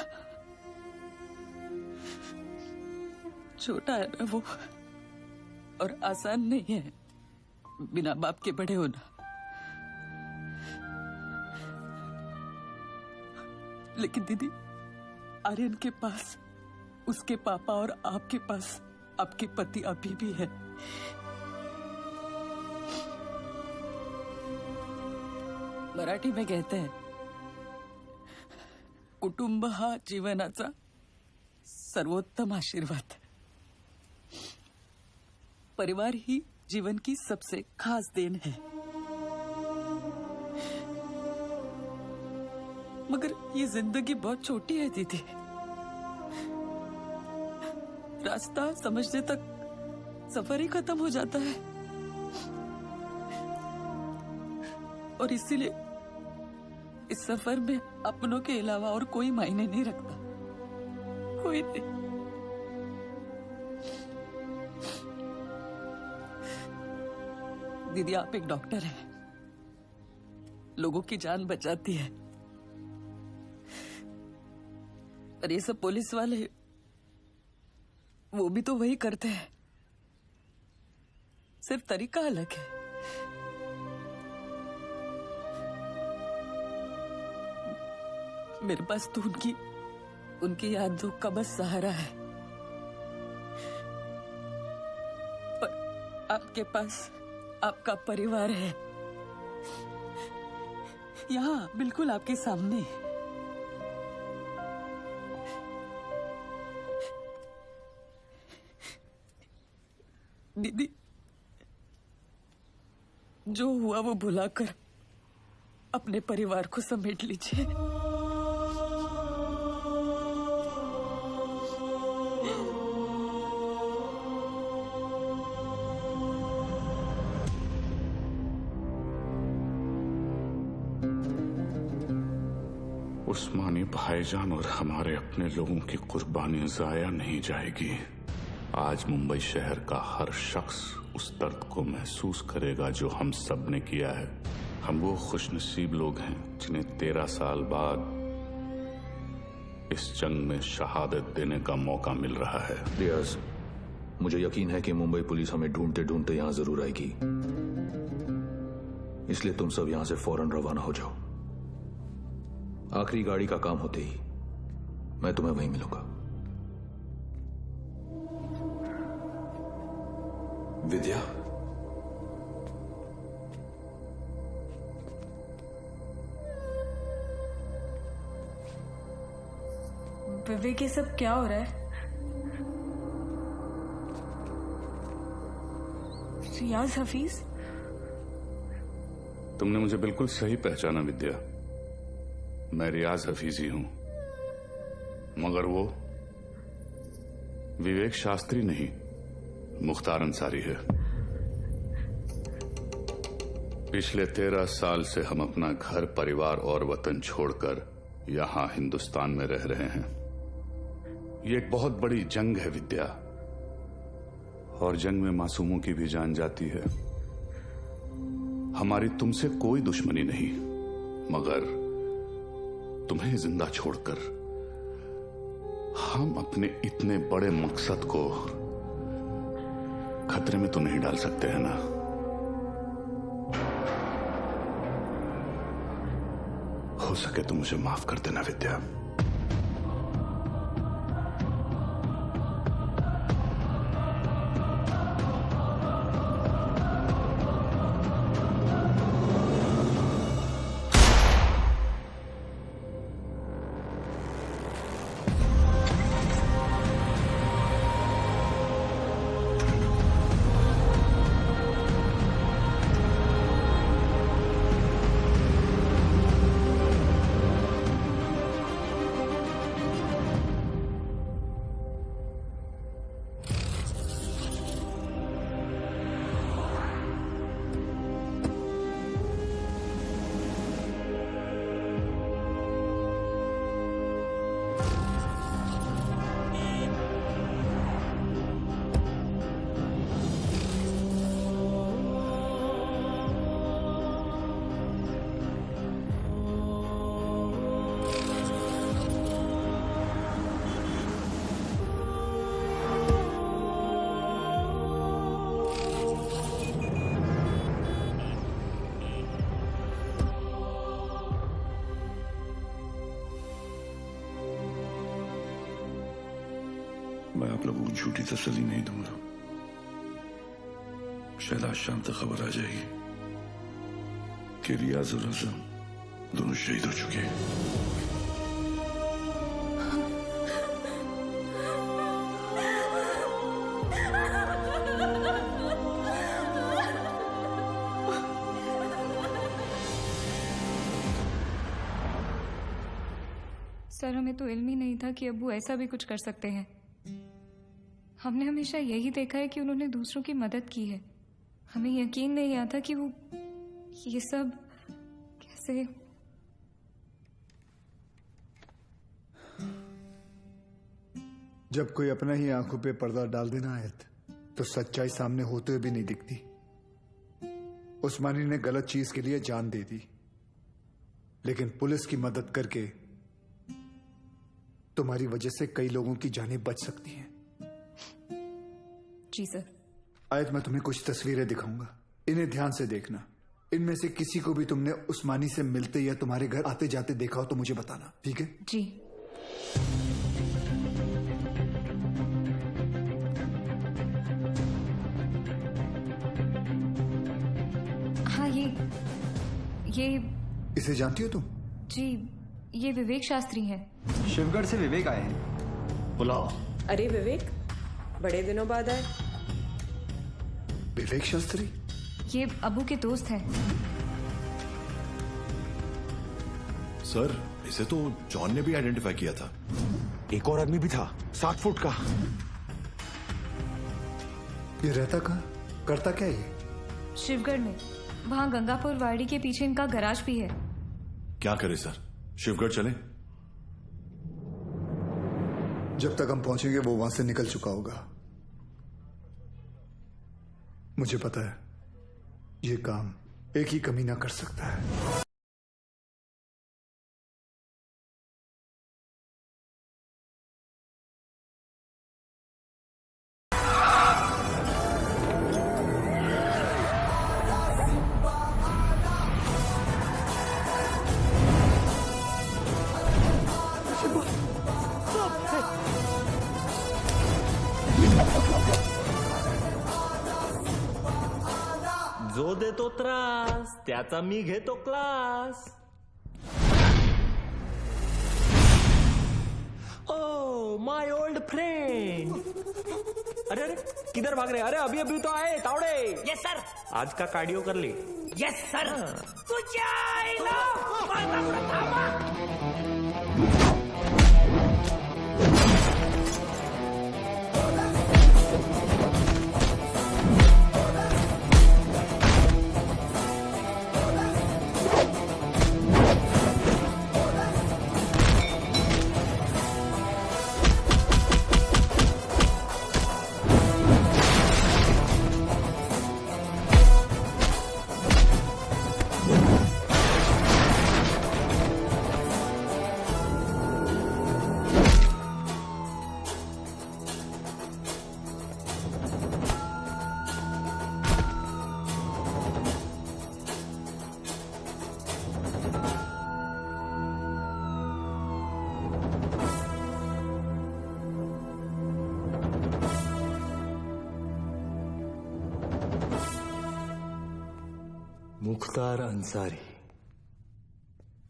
J: छोटा है ना वो, और आसान नहीं है बिना बाप के बड़े होना। लेकिन दीदी, आर्यन के पास उसके पापा और आपके पास आपके पति अभी भी है। मराठी में कहते हैं, कुटुंब हा जीवनाचा सर्वोत्तम आशीर्वाद। परिवार ही जीवन की सबसे खास देन है, मगर ये जिंदगी बहुत छोटी है दीदी। रास्ता समझने तक सफर ही खत्म हो जाता है, और इसीलिए इस सफर में अपनों के अलावा और कोई मायने नहीं रखता, कोई नहीं। दीदी आप एक डॉक्टर हैं, लोगों की जान बचाती है, और ये सब पुलिस वाले वो भी तो वही करते हैं, सिर्फ तरीका अलग है। मेरे पास तो उनकी यादों का बस सहारा है, पर आपके पास आपका परिवार है, यहाँ बिल्कुल आपके सामने। दीदी जो हुआ वो भुलाकर अपने परिवार को समेट लीजिए।
M: उस्मानी भाईजान और हमारे अपने लोगों की कुर्बानी जाया नहीं जाएगी। आज मुंबई शहर का हर शख्स उस दर्द को महसूस करेगा जो हम सब ने किया है। हम वो खुशनसीब लोग हैं जिन्हें 13 साल बाद इस जंग में शहादत देने का मौका मिल रहा है।
K: रियाज, मुझे यकीन है कि मुंबई पुलिस हमें ढूंढते ढूंढते यहां जरूर आएगी, इसलिए तुम सब यहां से फौरन रवाना हो जाओ। आखिरी गाड़ी का काम होते ही मैं तुम्हें वहीं मिलूंगा।
R: विद्या,
A: विवेक ये सब क्या हो रहा है? रियाज हफीज,
M: तुमने मुझे बिल्कुल सही पहचाना विद्या। मैं रियाज हफीज ही हूं, मगर वो विवेक शास्त्री नहीं, मुख्तार अंसारी है। पिछले 13 साल से हम अपना घर, परिवार और वतन छोड़कर यहां हिंदुस्तान में रह रहे हैं। ये एक बहुत बड़ी जंग है विद्या, और जंग में मासूमों की भी जान जाती है। हमारी तुमसे कोई दुश्मनी नहीं, मगर तुम्हें जिंदा छोड़कर हम अपने इतने बड़े मकसद को खतरे में तो नहीं डाल सकते हैं ना। हो सके तो मुझे माफ कर देना विद्या।
R: मैं आप लोगों को झूठी तसल्ली नहीं दूंगा। शायद आज शाम तक खबर आ जाएगी कि रियाज और आजम दोनों शहीद हो चुके हैं।
A: सर हमें तो इल्म ही नहीं था कि अब्बू ऐसा भी कुछ कर सकते हैं। हमने हमेशा यही देखा है कि उन्होंने दूसरों की मदद की है। हमें यकीन नहीं आता कि वो ये सब कैसे।
F: जब कोई अपना ही आंखों पे पर्दा डाल देना आयत, तो सच्चाई सामने होते हुए भी नहीं दिखती। उस्मानी ने गलत चीज के लिए जान दे दी, लेकिन पुलिस की मदद करके तुम्हारी वजह से कई लोगों की जानें बच सकती हैं।
A: जी सर।
F: आयत, मैं तुम्हें कुछ तस्वीरें दिखाऊंगा, इन्हें ध्यान से देखना। इनमें से किसी को भी तुमने उस्मानी से मिलते या तुम्हारे घर आते जाते देखा हो तो मुझे बताना, ठीक है?
A: जी। हाँ, ये
F: इसे जानती हो तुम?
A: जी, ये विवेक शास्त्री हैं।
E: शिवगढ़ से विवेक आए हैं।
F: बुलाओ।
H: अरे विवेक, बड़े दिनों बाद आए।
F: विवेक शास्त्री?
A: ये अबू के दोस्त हैं।
R: सर, इसे तो जॉन ने भी आइडेंटिफाई किया था।
N: एक और आदमी भी था, 7 फुट का।
F: ये रहता कहाँ, करता क्या ये?
A: शिवगढ़ में, वहाँ गंगापुर वाड़ी के पीछे इनका गराज भी है।
R: क्या करे सर, शिवगढ़ चले?
F: जब तक हम पहुंचेंगे वो वहां से निकल चुका होगा। मुझे पता है ये काम एक ही कमीना कर सकता है।
Q: जो देतो त्रास त्याचा मी घेतो class. Oh my old friend. अरे अरे किधर भाग रहे? अरे अभी अभी तो आए तावड़े।
U: Yes sir.
Q: आज का कार्डियो कर ली?
U: Yes sir.
Q: मुख्तार अन्सारी,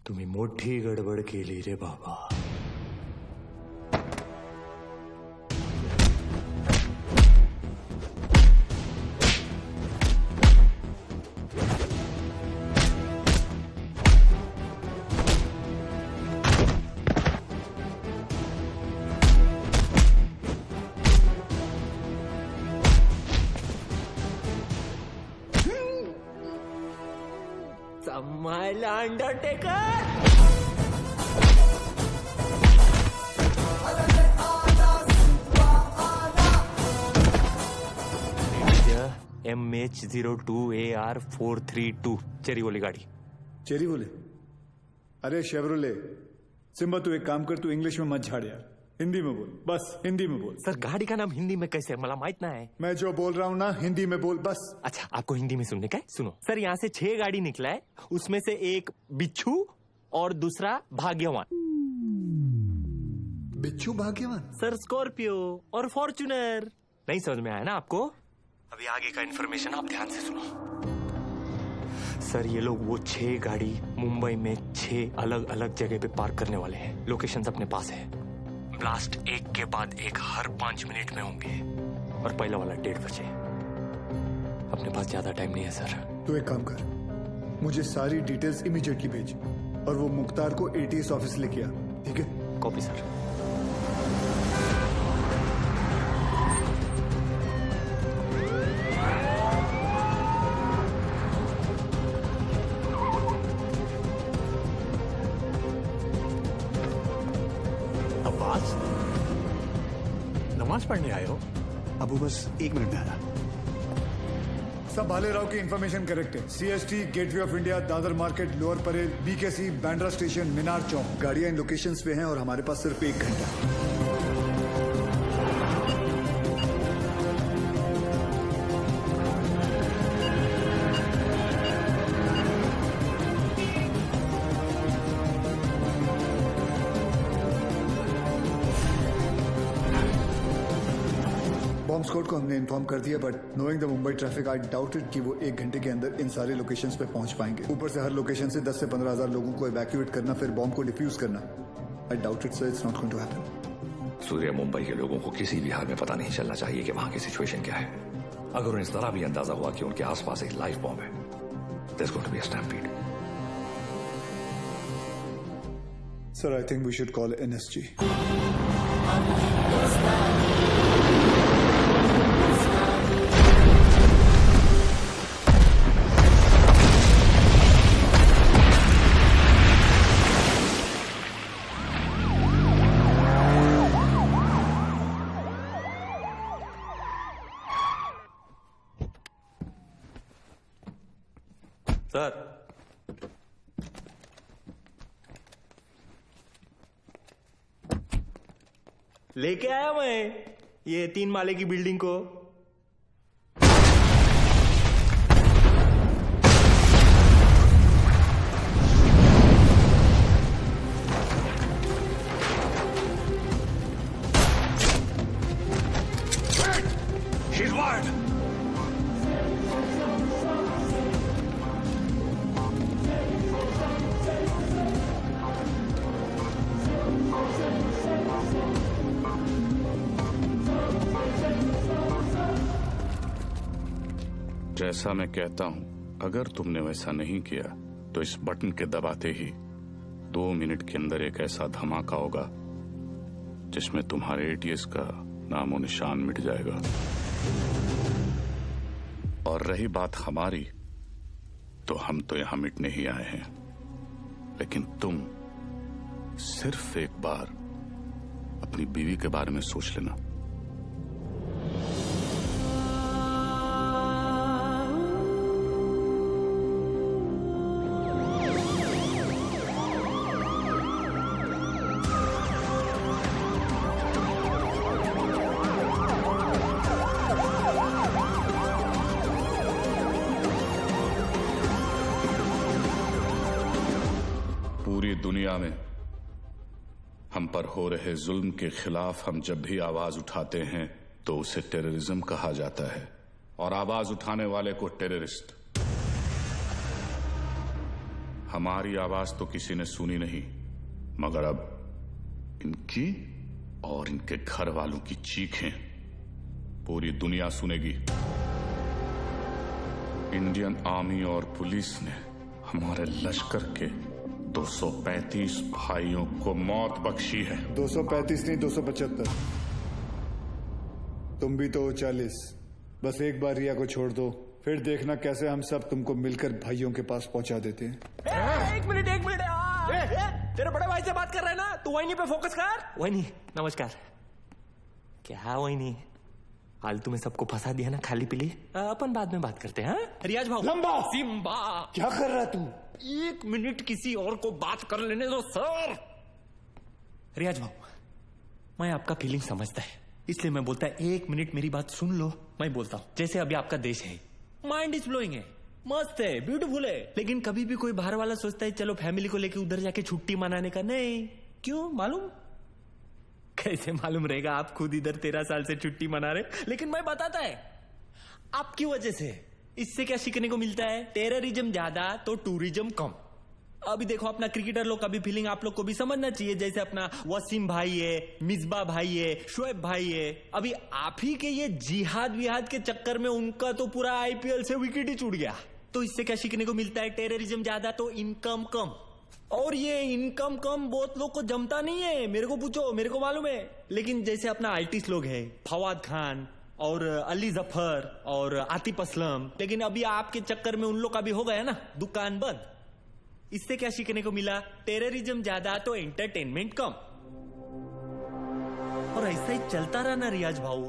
Q: तुम्ही मोठी गडबड केली रे बाबा। समायला अंडरटेकर। MH02AR432 चेरी बोली गाड़ी।
F: चेरी बोले? अरे शेवरोले, सिम्बा तू एक काम कर, तू इंग्लिश में मत झाड़ यार, हिंदी में बोल, बस हिंदी में बोल।
Q: सर गाड़ी का नाम हिंदी में कैसे, मला माहित ना है।
F: मैं जो बोल रहा हूँ ना हिंदी में बोल बस।
Q: अच्छा आपको हिंदी में सुनने का है? सुनो सर, यहाँ से 6 गाड़ी निकला है, उसमें से एक बिच्छू और दूसरा भाग्यवान।
F: बिच्छू भाग्यवान?
Q: सर स्कॉर्पियो और फॉर्च्यूनर। नहीं समझ में आया ना आपको? अभी आगे का इन्फॉर्मेशन आप ध्यान से सुनो। सर ये लोग वो 6 गाड़ी मुंबई में 6 अलग अलग जगह पे पार्क करने वाले हैं। लोकेशंस अपने पास है। ब्लास्ट एक के बाद एक हर 5 मिनट में होंगे और पहला वाला 1:30 बजे। अपने पास ज्यादा टाइम नहीं है सर।
F: तू एक काम कर, मुझे सारी डिटेल्स इमीडिएटली भेज और वो मुख्तार को ATS ऑफिस लेके आ, ठीक है?
Q: Copy sir.
S: अब्बास, नमाज पढ़ने आए हो? अबू बस 1 मिनट में आया।
F: सब भालेराव की इंफॉर्मेशन करेक्ट है। CST, gateway of India, Dadar market, lower Parel, BKC, Bandra station, Minar Chowk, गाड़ियां इन लोकेशंस पे हैं और हमारे पास सिर्फ 1 घंटा। बॉम्ब स्क्वाड को हमने इन्फॉर्म कर दिया, but knowing the Mumbai traffic I doubted कि वो 1 घंटे के अंदर इन सारे लोकेशंस पे पहुंच पाएंगे। ऊपर से हर लोकेशन से 10 से 15 हजार लोगों को इवैक्यूएट करना, फिर बॉम्ब को डिफ्यूज करना। I doubted sir, it's not going to happen.
B: Surya, Mumbai के लोगों को किसी भी हाल में पता नहीं चलना चाहिए कि वहां की सिचुएशन क्या है। अगर उन्हें इस तरह भी अंदाजा हुआ कि उनके आसपास एक लाइव बॉम्ब है, there is going to be a stampede.
F: Sir, I think we should call NSG।
Q: Sir, लेके आया मैं ये 3 माले की बिल्डिंग को।
B: She's wired.
M: जैसा मैं कहता हूं, अगर तुमने वैसा नहीं किया तो इस बटन के दबाते ही 2 मिनट के अंदर एक ऐसा धमाका होगा जिसमें तुम्हारे ATS का नामो निशान मिट जाएगा। और रही बात हमारी, तो हम तो यहां मिटने ही आए हैं, लेकिन तुम सिर्फ एक बार अपनी बीवी के बारे में सोच लेना। पूरी दुनिया में हम पर हो रहे जुल्म के खिलाफ हम जब भी आवाज उठाते हैं तो उसे टेररिज्म कहा जाता है, और आवाज उठाने वाले को टेररिस्ट। हमारी आवाज तो किसी ने सुनी नहीं, मगर अब इनकी और इनके घर वालों की चीखें पूरी दुनिया सुनेगी। इंडियन आर्मी और पुलिस ने हमारे लश्कर के 235 भाइयों को मौत बख्शी है।
F: 235 नहीं, 275। तुम भी तो 40। बस एक बार रिया को छोड़ दो, फिर देखना कैसे हम सब तुमको मिलकर भाइयों के पास पहुंचा देते हैं।
Q: एक मिनट तेरे बड़े भाई से बात कर रहे हैं ना, तू वही पे फोकस कर। वही नमस्कार। क्या वही फालतू में सबको फंसा दिया ना, खाली पीली। अपन बाद में बात करते हैं। रियाज भाऊ,
F: लंबा
Q: सिम्बा,
F: क्या कर रहा तू?
Q: 1 मिनट किसी और को बात कर लेने दो सर। रियाज भाऊ, मैं आपका फीलिंग समझता है, इसलिए मैं बोलता है 1 मिनट मेरी बात सुन लो। मैं बोलता हूँ, जैसे अभी आपका देश है, माइंड इज ब्लोइंग है, मस्त है, ब्यूटीफुल है, लेकिन कभी भी कोई बाहर वाला सोचता है चलो फैमिली को लेके उधर जाके छुट्टी मनाने का। नहीं, क्यों मालूम? कैसे मालूम रहेगा? आप खुद इधर 13 साल से छुट्टी मना रहे, लेकिन मैं बताता है आपकी वजह से। इससे क्या सीखने को मिलता है? टेररिज्म ज्यादा तो टूरिज्म कम। अभी देखो अपना क्रिकेटर लोग का भी फीलिंग आप लोग को भी समझना चाहिए। जैसे अपना वसीम भाई है, मिसबा भाई है, शोएब भाई है, अभी आप ही के ये जिहाद विहाद के चक्कर में उनका तो पूरा IPL से विकेट ही छूट गया। तो इससे क्या सीखने को मिलता है? टेररिज्म ज्यादा तो इनकम कम। और ये इनकम कम बहुत लोग को जमता नहीं है, मेरे को पूछो, मेरे को मालूम है। लेकिन जैसे अपना आर्टिस्ट लोग हैं, फवाद खान और अली जफर और आतिफ असलम, लेकिन अभी आपके चक्कर में उन लोग का भी हो गया ना दुकान बंद। इससे क्या सीखने को मिला? टेररिज्म ज्यादा तो एंटरटेनमेंट कम। और ऐसा ही चलता रहा ना रियाज भाऊ,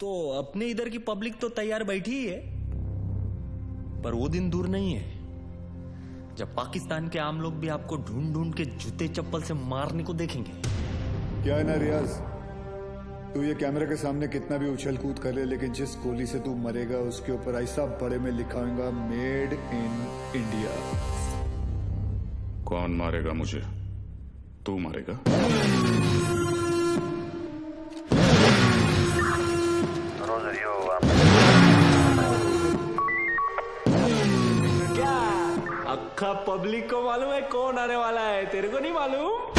Q: तो अपने इधर की पब्लिक तो तैयार बैठी ही है। पर वो दिन दूर नहीं है जब पाकिस्तान के आम लोग भी आपको ढूंढ ढूंढ के जूते चप्पल से मारने को देखेंगे।
F: क्या है ना रियाज, तू ये कैमरे के सामने कितना भी उछल कूद कर ले, लेकिन जिस गोली से तू मरेगा उसके ऊपर ऐसा बड़े में लिखा होगा मेड इन इंडिया।
M: कौन मारेगा मुझे? तू मारेगा?
Q: क्या अक्खा पब्लिक को मालूम है कौन आने वाला है? तेरे को नहीं मालूम?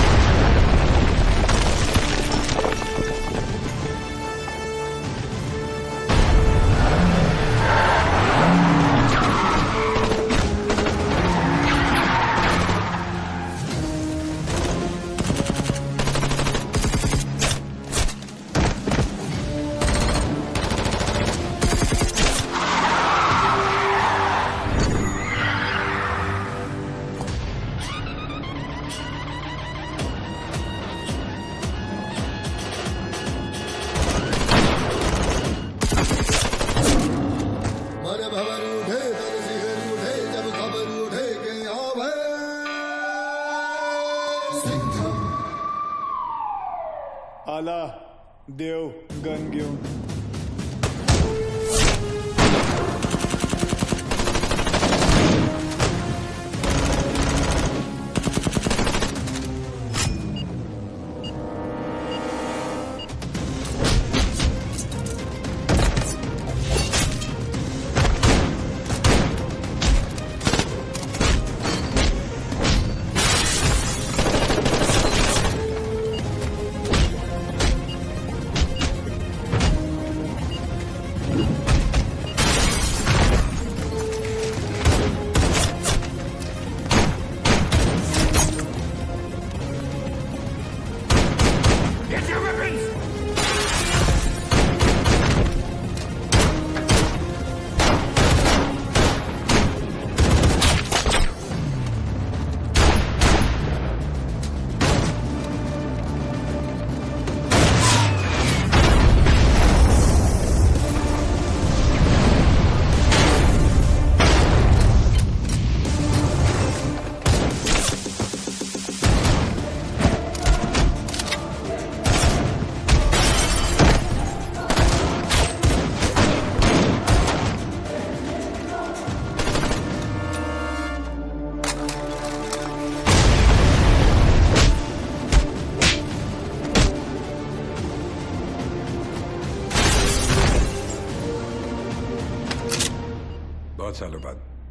F: आला देव गन घेऊन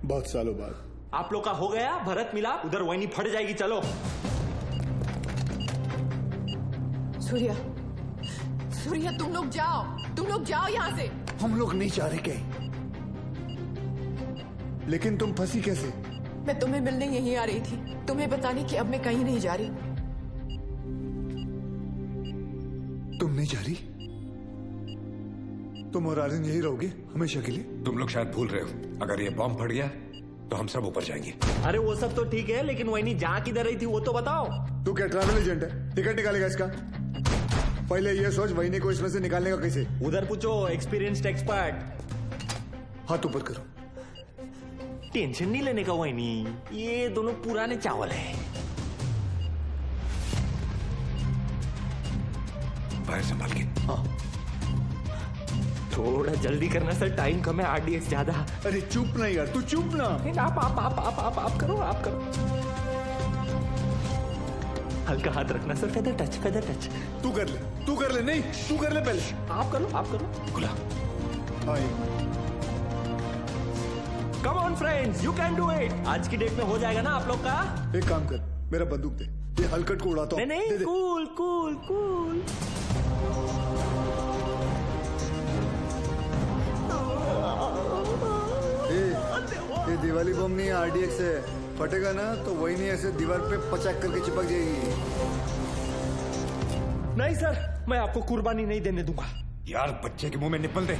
F: बहुत सालों बाद
Q: आप लोग का हो गया भरत मिलाप। उधर वही फट जाएगी। चलो
D: सूर्या, सूर्या तुम लोग जाओ यहाँ से।
F: हम लोग नहीं जा रहे कहीं, लेकिन तुम फंसी कैसे?
D: मैं तुम्हें मिलने यहीं आ रही थी, तुम्हें बताने कि अब मैं कहीं नहीं जा रही।
F: तुम नहीं जा रही? तुम और आर्यन यही रहोगे हमेशा के लिए?
N: तुम लोग शायद भूल रहे हो, अगर ये बॉम्ब फट गया तो हम सब ऊपर जाएंगे।
Q: अरे वो सब तो ठीक है, लेकिन वही जहाँ किधर रही थी वो तो बताओ।
F: तू क्या ट्रैवल एजेंट है? टिकट निकालेगा इसका? पहले ये सोच वहीने को इसमें से निकालने का कैसे।
Q: उधर पूछो एक्सपीरियंस्ड एक्सपर्ट।
F: हाथ ऊपर करो।
Q: टेंशन नहीं लेने का वही, ये दोनों पुराने चावल है।
N: बाहर संभाल के।
Q: हाँ थोड़ा जल्दी करना सर, टाइम कम है, आरडीएक्स ज्यादा।
F: अरे चुप ना यार, तू चुप ना।
Q: आप करो, आप करो। हल्का हाथ रखना सर, फेदर टच।
F: तू कर ले, नहीं तू कर ले पहले।
Q: आप करो।
N: खुला।
Q: Come on friends, you can do it. आज की डेट में हो जाएगा ना आप लोग का।
F: एक काम कर, मेरा बंदूक दे, ये हलकट को उड़ाता हूँ।
Q: नहीं, कूल।
F: ये दिवाली बम नहीं है, आरडीएक्स है। फटेगा ना तो वही नहीं ऐसे दीवार पे पचाक करके चिपक जाएगी।
Q: नहीं सर, मैं आपको कुर्बानी नहीं देने दूंगा।
N: यार बच्चे के मुंह में निपल दे।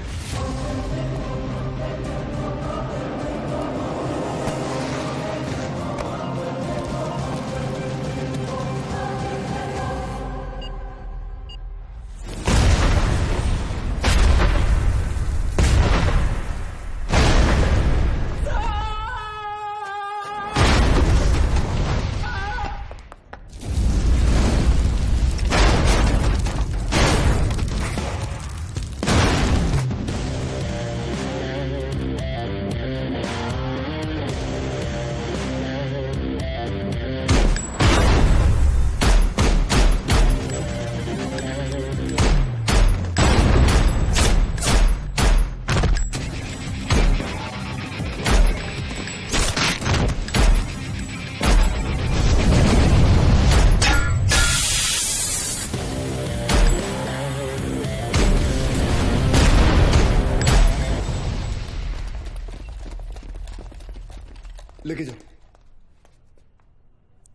F: लेके जाओ।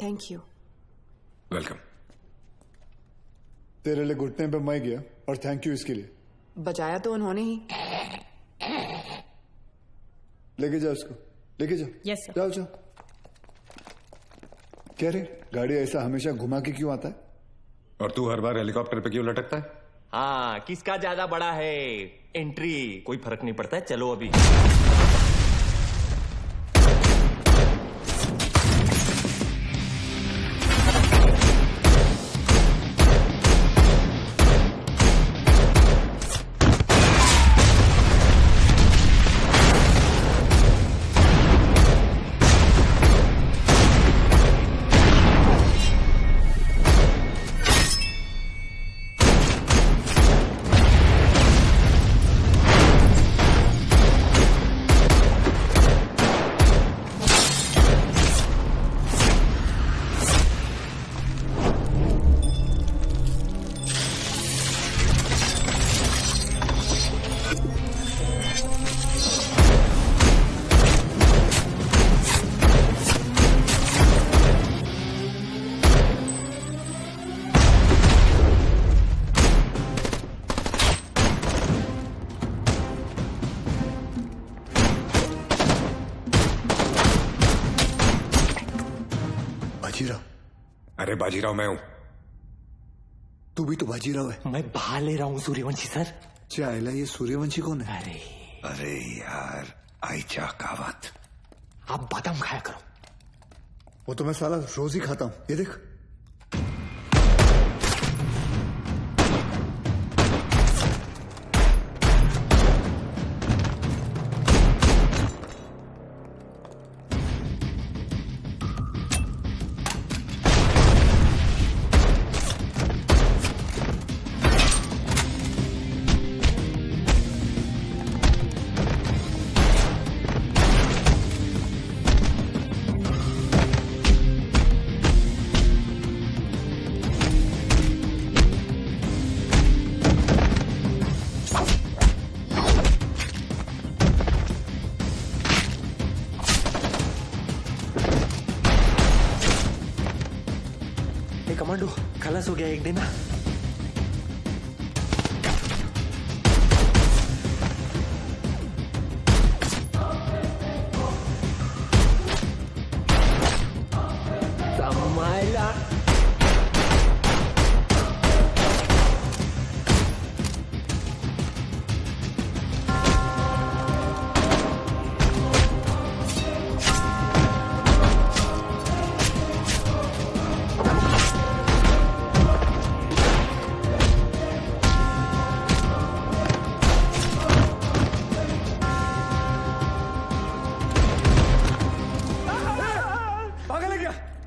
D: Thank you.
N: वेलकम।
F: तेरे लिए घुटने पे मैं गया और थैंक यू इसके लिए।
D: बचाया तो उन्होंने ही।
F: लेके जाओ उसको, लेके जाओ।
J: Yes sir.
F: जाओ जाओ। क्या रे, गाड़ी ऐसा हमेशा घुमा के क्यों आता है?
N: और तू हर बार हेलीकॉप्टर पे क्यों लटकता है?
Q: हाँ, किसका ज्यादा बड़ा है एंट्री, कोई फर्क नहीं पड़ता है। चलो अभी।
F: बाजीराव?
N: अरे बाजीराव मैं हूं।
F: तू भी तो बाजीराव है।
Q: मैं बहा ले रहा हूँ सूर्यवंशी सर।
F: चाइला, ये सूर्यवंशी कौन है?
N: अरे यार, आईचा कावत।
Q: आप बादाम खाया करो।
F: वो तो मैं साला रोज ही खाता हूं, ये देख।
Q: कमांडो, खलास हो गया एक दिन। संभाला।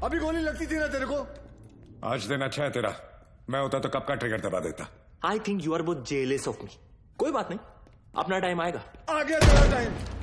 F: अभी गोली लगती थी ना तेरे को।
N: आज दिन अच्छा है तेरा, मैं होता तो कब का ट्रिगर दबा देता।
Q: I think you are both jealous of me. कोई बात नहीं, अपना टाइम आएगा।
F: आ गया तेरा टाइम।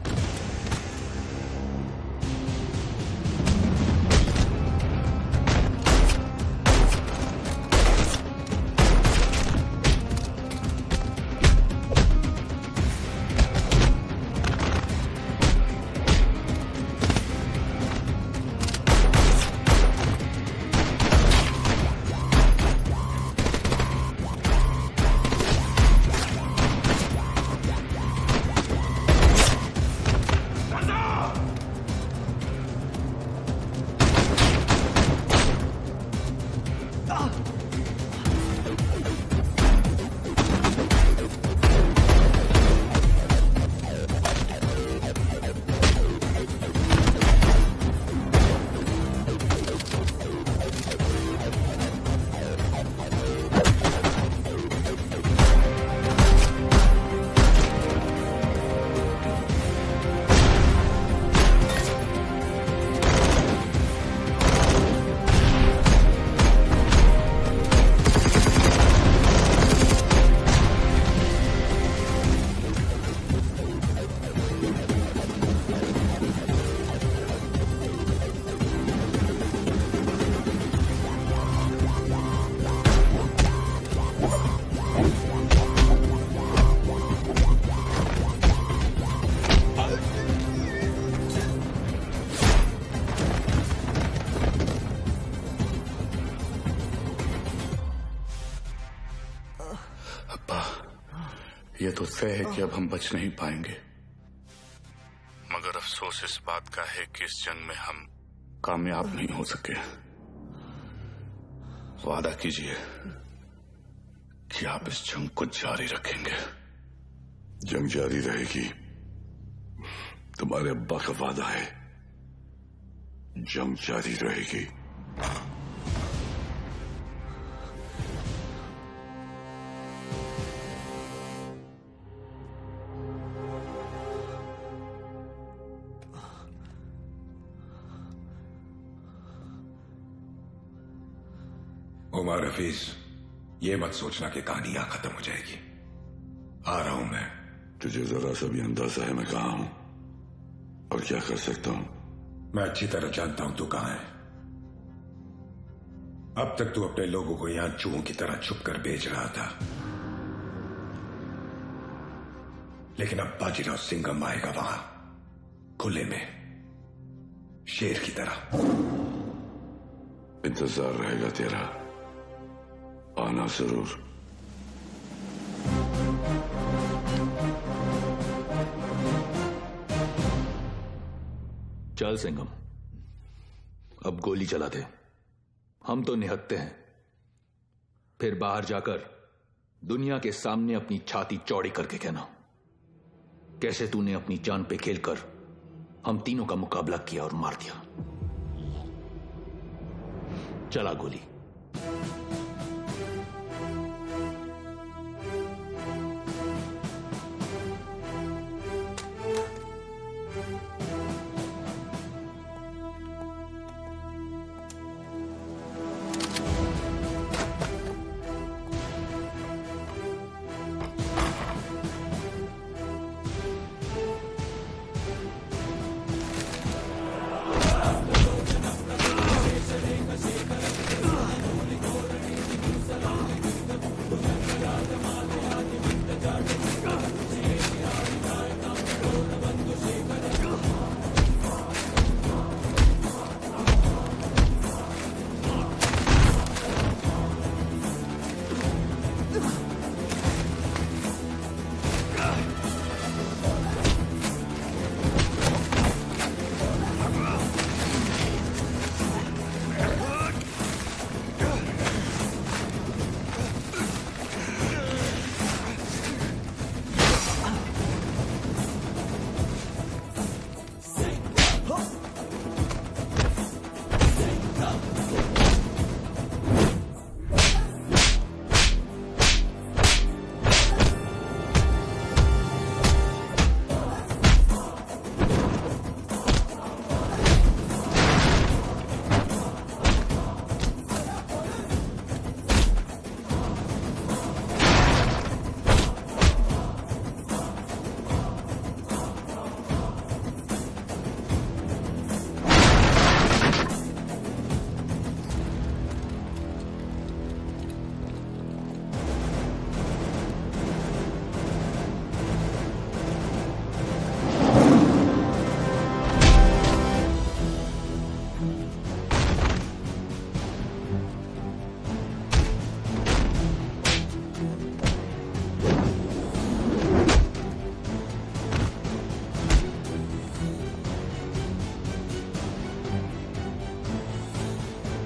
M: तो तय है कि अब हम बच नहीं पाएंगे, मगर अफसोस इस बात का है कि इस जंग में हम कामयाब नहीं हो सके। वादा कीजिए कि आप इस जंग को जारी रखेंगे।
K: जंग जारी रहेगी, तुम्हारे अब्बा का वादा है। जंग जारी रहेगी।
G: उमर हफीज, ये मत सोचना कि कहानी यहां खत्म हो जाएगी। आ रहा हूं मैं।
K: तुझे जरा सा भी अंदाजा है मैं कहां हूं और क्या कर सकता हूं?
G: मैं अच्छी तरह जानता हूं तू कहां है। अब तक तू अपने लोगों को यहां चूहों की तरह छुप कर बेच रहा था, लेकिन अब बाजीराव सिंघम आएगा वहां खुले में, शेर की तरह।
K: इंतजार रहेगा तेरा, आना जरूर। चल सिंघम, अब गोली चला दे।
O: हम तो निहत्ते हैं, फिर बाहर जाकर दुनिया के सामने अपनी छाती चौड़ी करके कहना कैसे तूने अपनी जान पे खेलकर हम तीनों का मुकाबला किया और मार दिया। चला गोली।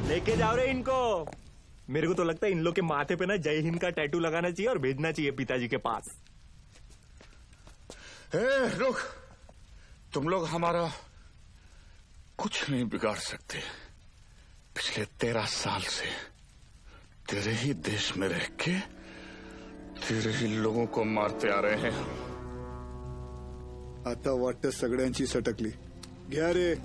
Q: लेके जाओ रे इनको। मेरे को तो लगता है इन लोग के माथे पे ना जय हिंद का टैटू लगाना चाहिए और भेजना चाहिए पिताजी के पास।
M: रुक, तुम लोग हमारा कुछ नहीं बिगाड़ सकते। पिछले 13 साल से तेरे ही देश में रह के तेरे ही लोगों को मारते आ रहे हैं।
F: आता वाटतं सगळ्यांची सटकली। घ्या रे।